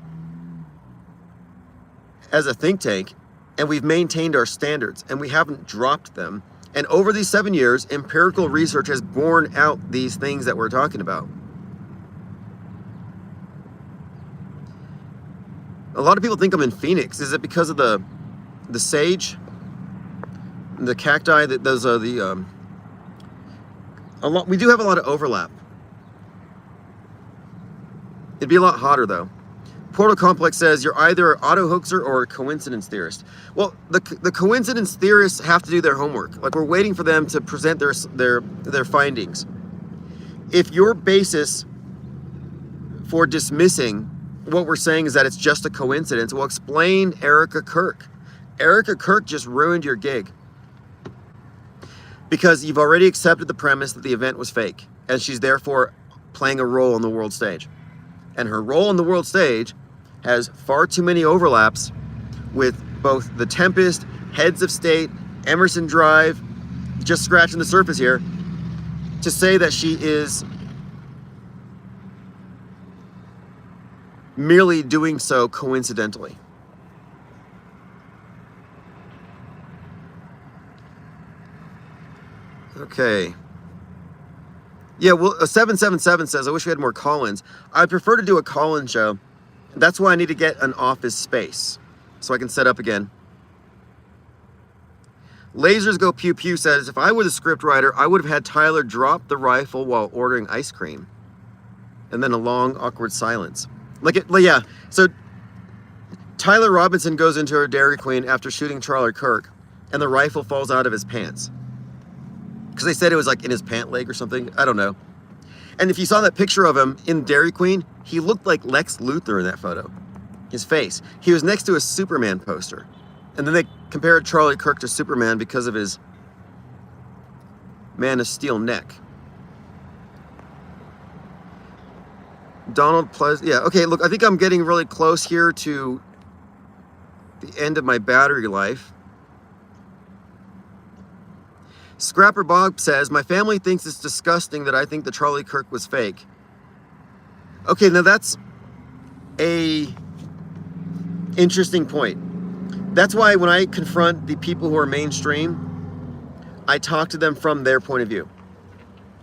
as a think tank, and we've maintained our standards, and we haven't dropped them. And over these 7 years, empirical research has borne out these things that we're talking about. A lot of people think I'm in Phoenix. Is it because of the sage, the cacti? That those are the a lot. We do have a lot of overlap. It'd be a lot hotter though. Portal Complex says you're either an auto hoaxer or a coincidence theorist. Well, the coincidence theorists have to do their homework. Like, we're waiting for them to present their findings. If your basis for dismissing what we're saying is that it's just a coincidence, well, explain Erica Kirk. Erica Kirk just ruined your gig, because you've already accepted the premise that the event was fake, and she's therefore playing a role on the world stage. And her role on the world stage has far too many overlaps with both the Tempest, Heads of State, Emerson Drive, just scratching the surface here, to say that she is merely doing so coincidentally. Okay. Yeah, well, 777 says, I wish we had more call-ins. I prefer to do a call-in show. That's why I need to get an office space so I can set up again. Lasers Go Pew Pew says, if I was a script writer, I would have had Tyler drop the rifle while ordering ice cream. And then a long, awkward silence. Yeah, so Tyler Robinson goes into a Dairy Queen after shooting Charlie Kirk, and the rifle falls out of his pants. Because they said it was like in his pant leg or something. I don't know. And if you saw that picture of him in Dairy Queen, he looked like Lex Luthor in that photo. His face. He was next to a Superman poster. And then they compared Charlie Kirk to Superman because of his Man of Steel neck. Donald Pleas, yeah, okay, look, I think I'm getting really close here to the end of my battery life. Scrapper Bob says, my family thinks it's disgusting that I think the Charlie Kirk was fake. Okay, now that's a interesting point. That's why when I confront the people who are mainstream, I talk to them from their point of view.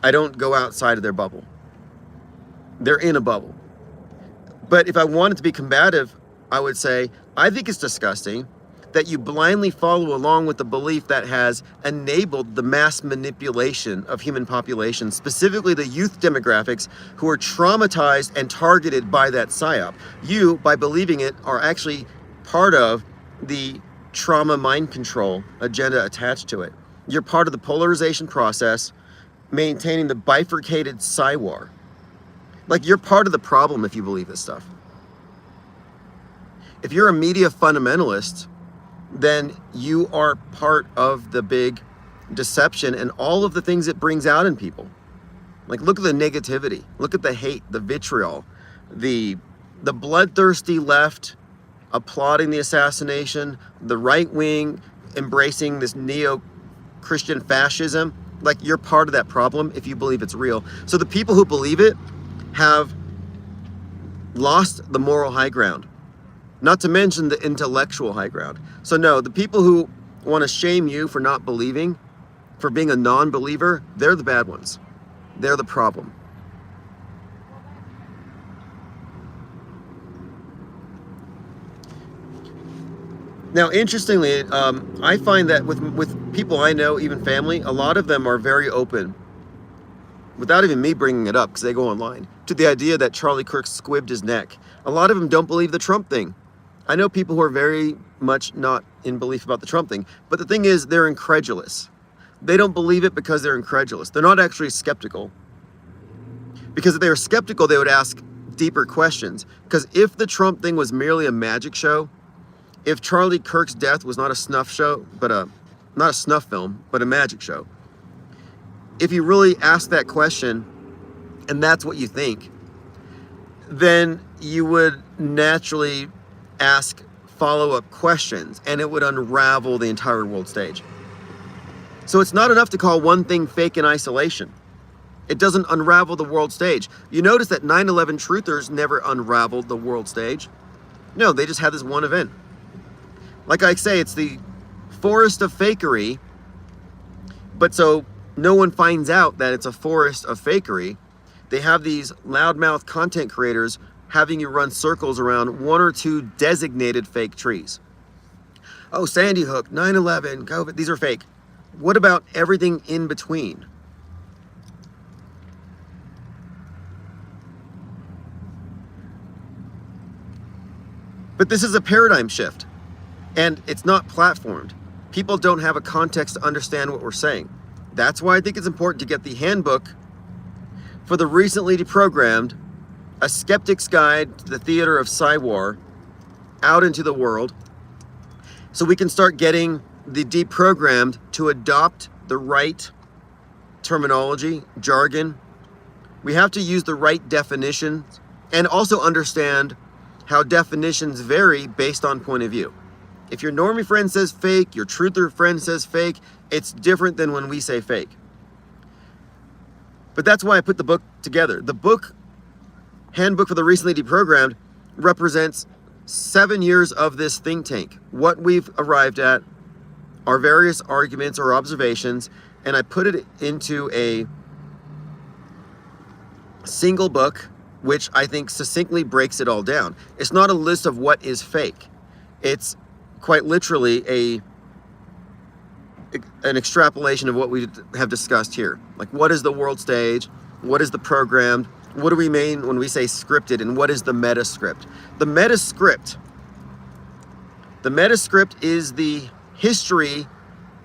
I don't go outside of their bubble. They're in a bubble. But if I wanted to be combative, I would say, I think it's disgusting that you blindly follow along with the belief that has enabled the mass manipulation of human populations, specifically the youth demographics who are traumatized and targeted by that psyop. You, by believing it, are actually part of the trauma mind control agenda attached to it. You're part of the polarization process, maintaining the bifurcated Psywar. Like, you're part of the problem if you believe this stuff. If you're a media fundamentalist, then you are part of the big deception and all of the things it brings out in people. Like, look at the negativity, look at the hate, the vitriol, the bloodthirsty left applauding the assassination, the right wing embracing this neo-Christian fascism. Like, you're part of that problem if you believe it's real. So the people who believe it have lost the moral high ground, not to mention the intellectual high ground. So no, the people who want to shame you for not believing, for being a non-believer, they're the bad ones. They're the problem. Now, interestingly, I find that with people I know, even family, a lot of them are very open, without even me bringing it up, because they go online, to the idea that Charlie Kirk squibbed his neck. A lot of them don't believe the Trump thing. I know people who are very much not in belief about the Trump thing, but the thing is, they're incredulous. They don't believe it because they're incredulous. They're not actually skeptical. Because if they were skeptical, they would ask deeper questions. Because if the Trump thing was merely a magic show, if Charlie Kirk's death was not a snuff show, not a snuff film, but a magic show, if you really ask that question, and that's what you think, then you would naturally ask follow-up questions, and it would unravel the entire world stage. So it's not enough to call one thing fake in isolation. It doesn't unravel the world stage. You notice that 9/11 truthers never unraveled the world stage. No, they just had this one event. Like I say, it's the forest of fakery, but so no one finds out that it's a forest of fakery. They have these loudmouth content creators having you run circles around one or two designated fake trees. Oh, Sandy Hook, 9/11, COVID, these are fake. What about everything in between? But this is a paradigm shift, and it's not platformed. People don't have a context to understand what we're saying. That's why I think it's important to get the handbook for the recently deprogrammed, a skeptic's guide to the theater of Psywar, out into the world, so we can start getting the deprogrammed to adopt the right terminology, jargon. We have to use the right definitions and also understand how definitions vary based on point of view. If your normie friend says fake, your truther friend says fake, it's different than when we say fake. But that's why I put the book together. The book, Handbook for the Recently Deprogrammed, represents 7 years of this think tank, what we've arrived at, our various arguments or observations, and I put it into a single book, which I think succinctly breaks it all down. It's not a list of what is fake. It's quite literally an extrapolation of what we have discussed here. Like, what is the world stage? What is the programmed? What do we mean when we say scripted? And what is the meta script? The meta script is the history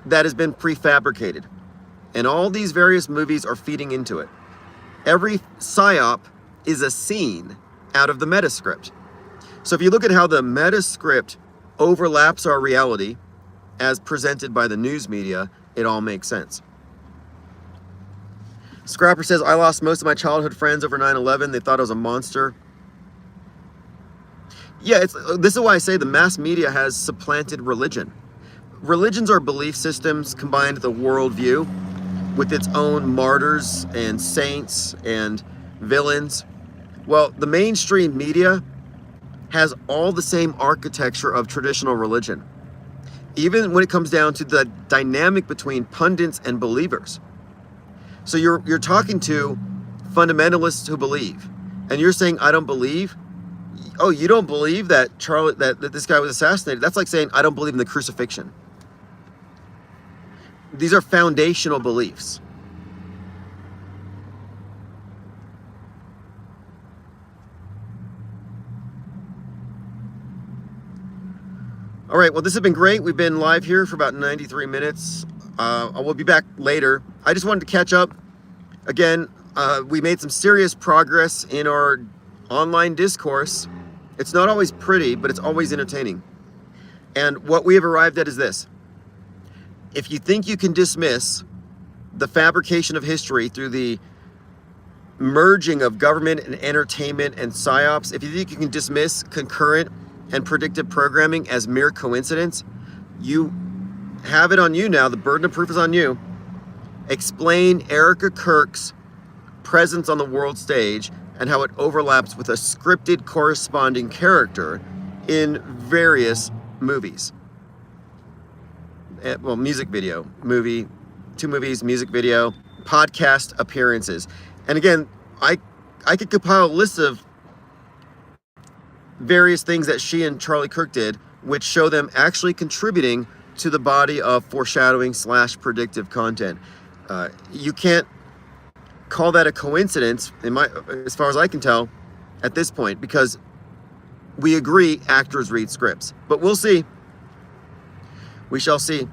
that has been prefabricated. And all these various movies are feeding into it. Every psyop is a scene out of the meta script. So if you look at how the meta script overlaps our reality as presented by the news media, it all makes sense. Scrapper says, I lost most of my childhood friends over 9/11. They thought I was a monster. Yeah, this is why I say the mass media has supplanted religion. Religions are belief systems combined with a worldview with its own martyrs and saints and villains. Well, the mainstream media has all the same architecture of traditional religion, even when it comes down to the dynamic between pundits and believers. So you're talking to fundamentalists who believe, and you're saying, I don't believe. Oh, you don't believe that that this guy was assassinated? That's like saying, I don't believe in the crucifixion. These are foundational beliefs. All right, well, this has been great. We've been live here for about 93 minutes. I will be back later. I just wanted to catch up. Again, we made some serious progress in our online discourse. It's not always pretty, but it's always entertaining. And what we have arrived at is this. If you think you can dismiss the fabrication of history through the merging of government and entertainment and psyops, if you think you can dismiss concurrent and predictive programming as mere coincidence, you have it on you now. The burden of proof is on you. Explain Erica Kirk's presence on the world stage and how it overlaps with a scripted corresponding character in various movies. Well, music video, movie, 2 movies, music video, podcast appearances. And again, I could compile a list of various things that she and Charlie Kirk did, which show them actually contributing to the body of foreshadowing / predictive content. You can't call that a coincidence, as far as I can tell, at this point, because we agree actors read scripts. But we'll see. We shall see.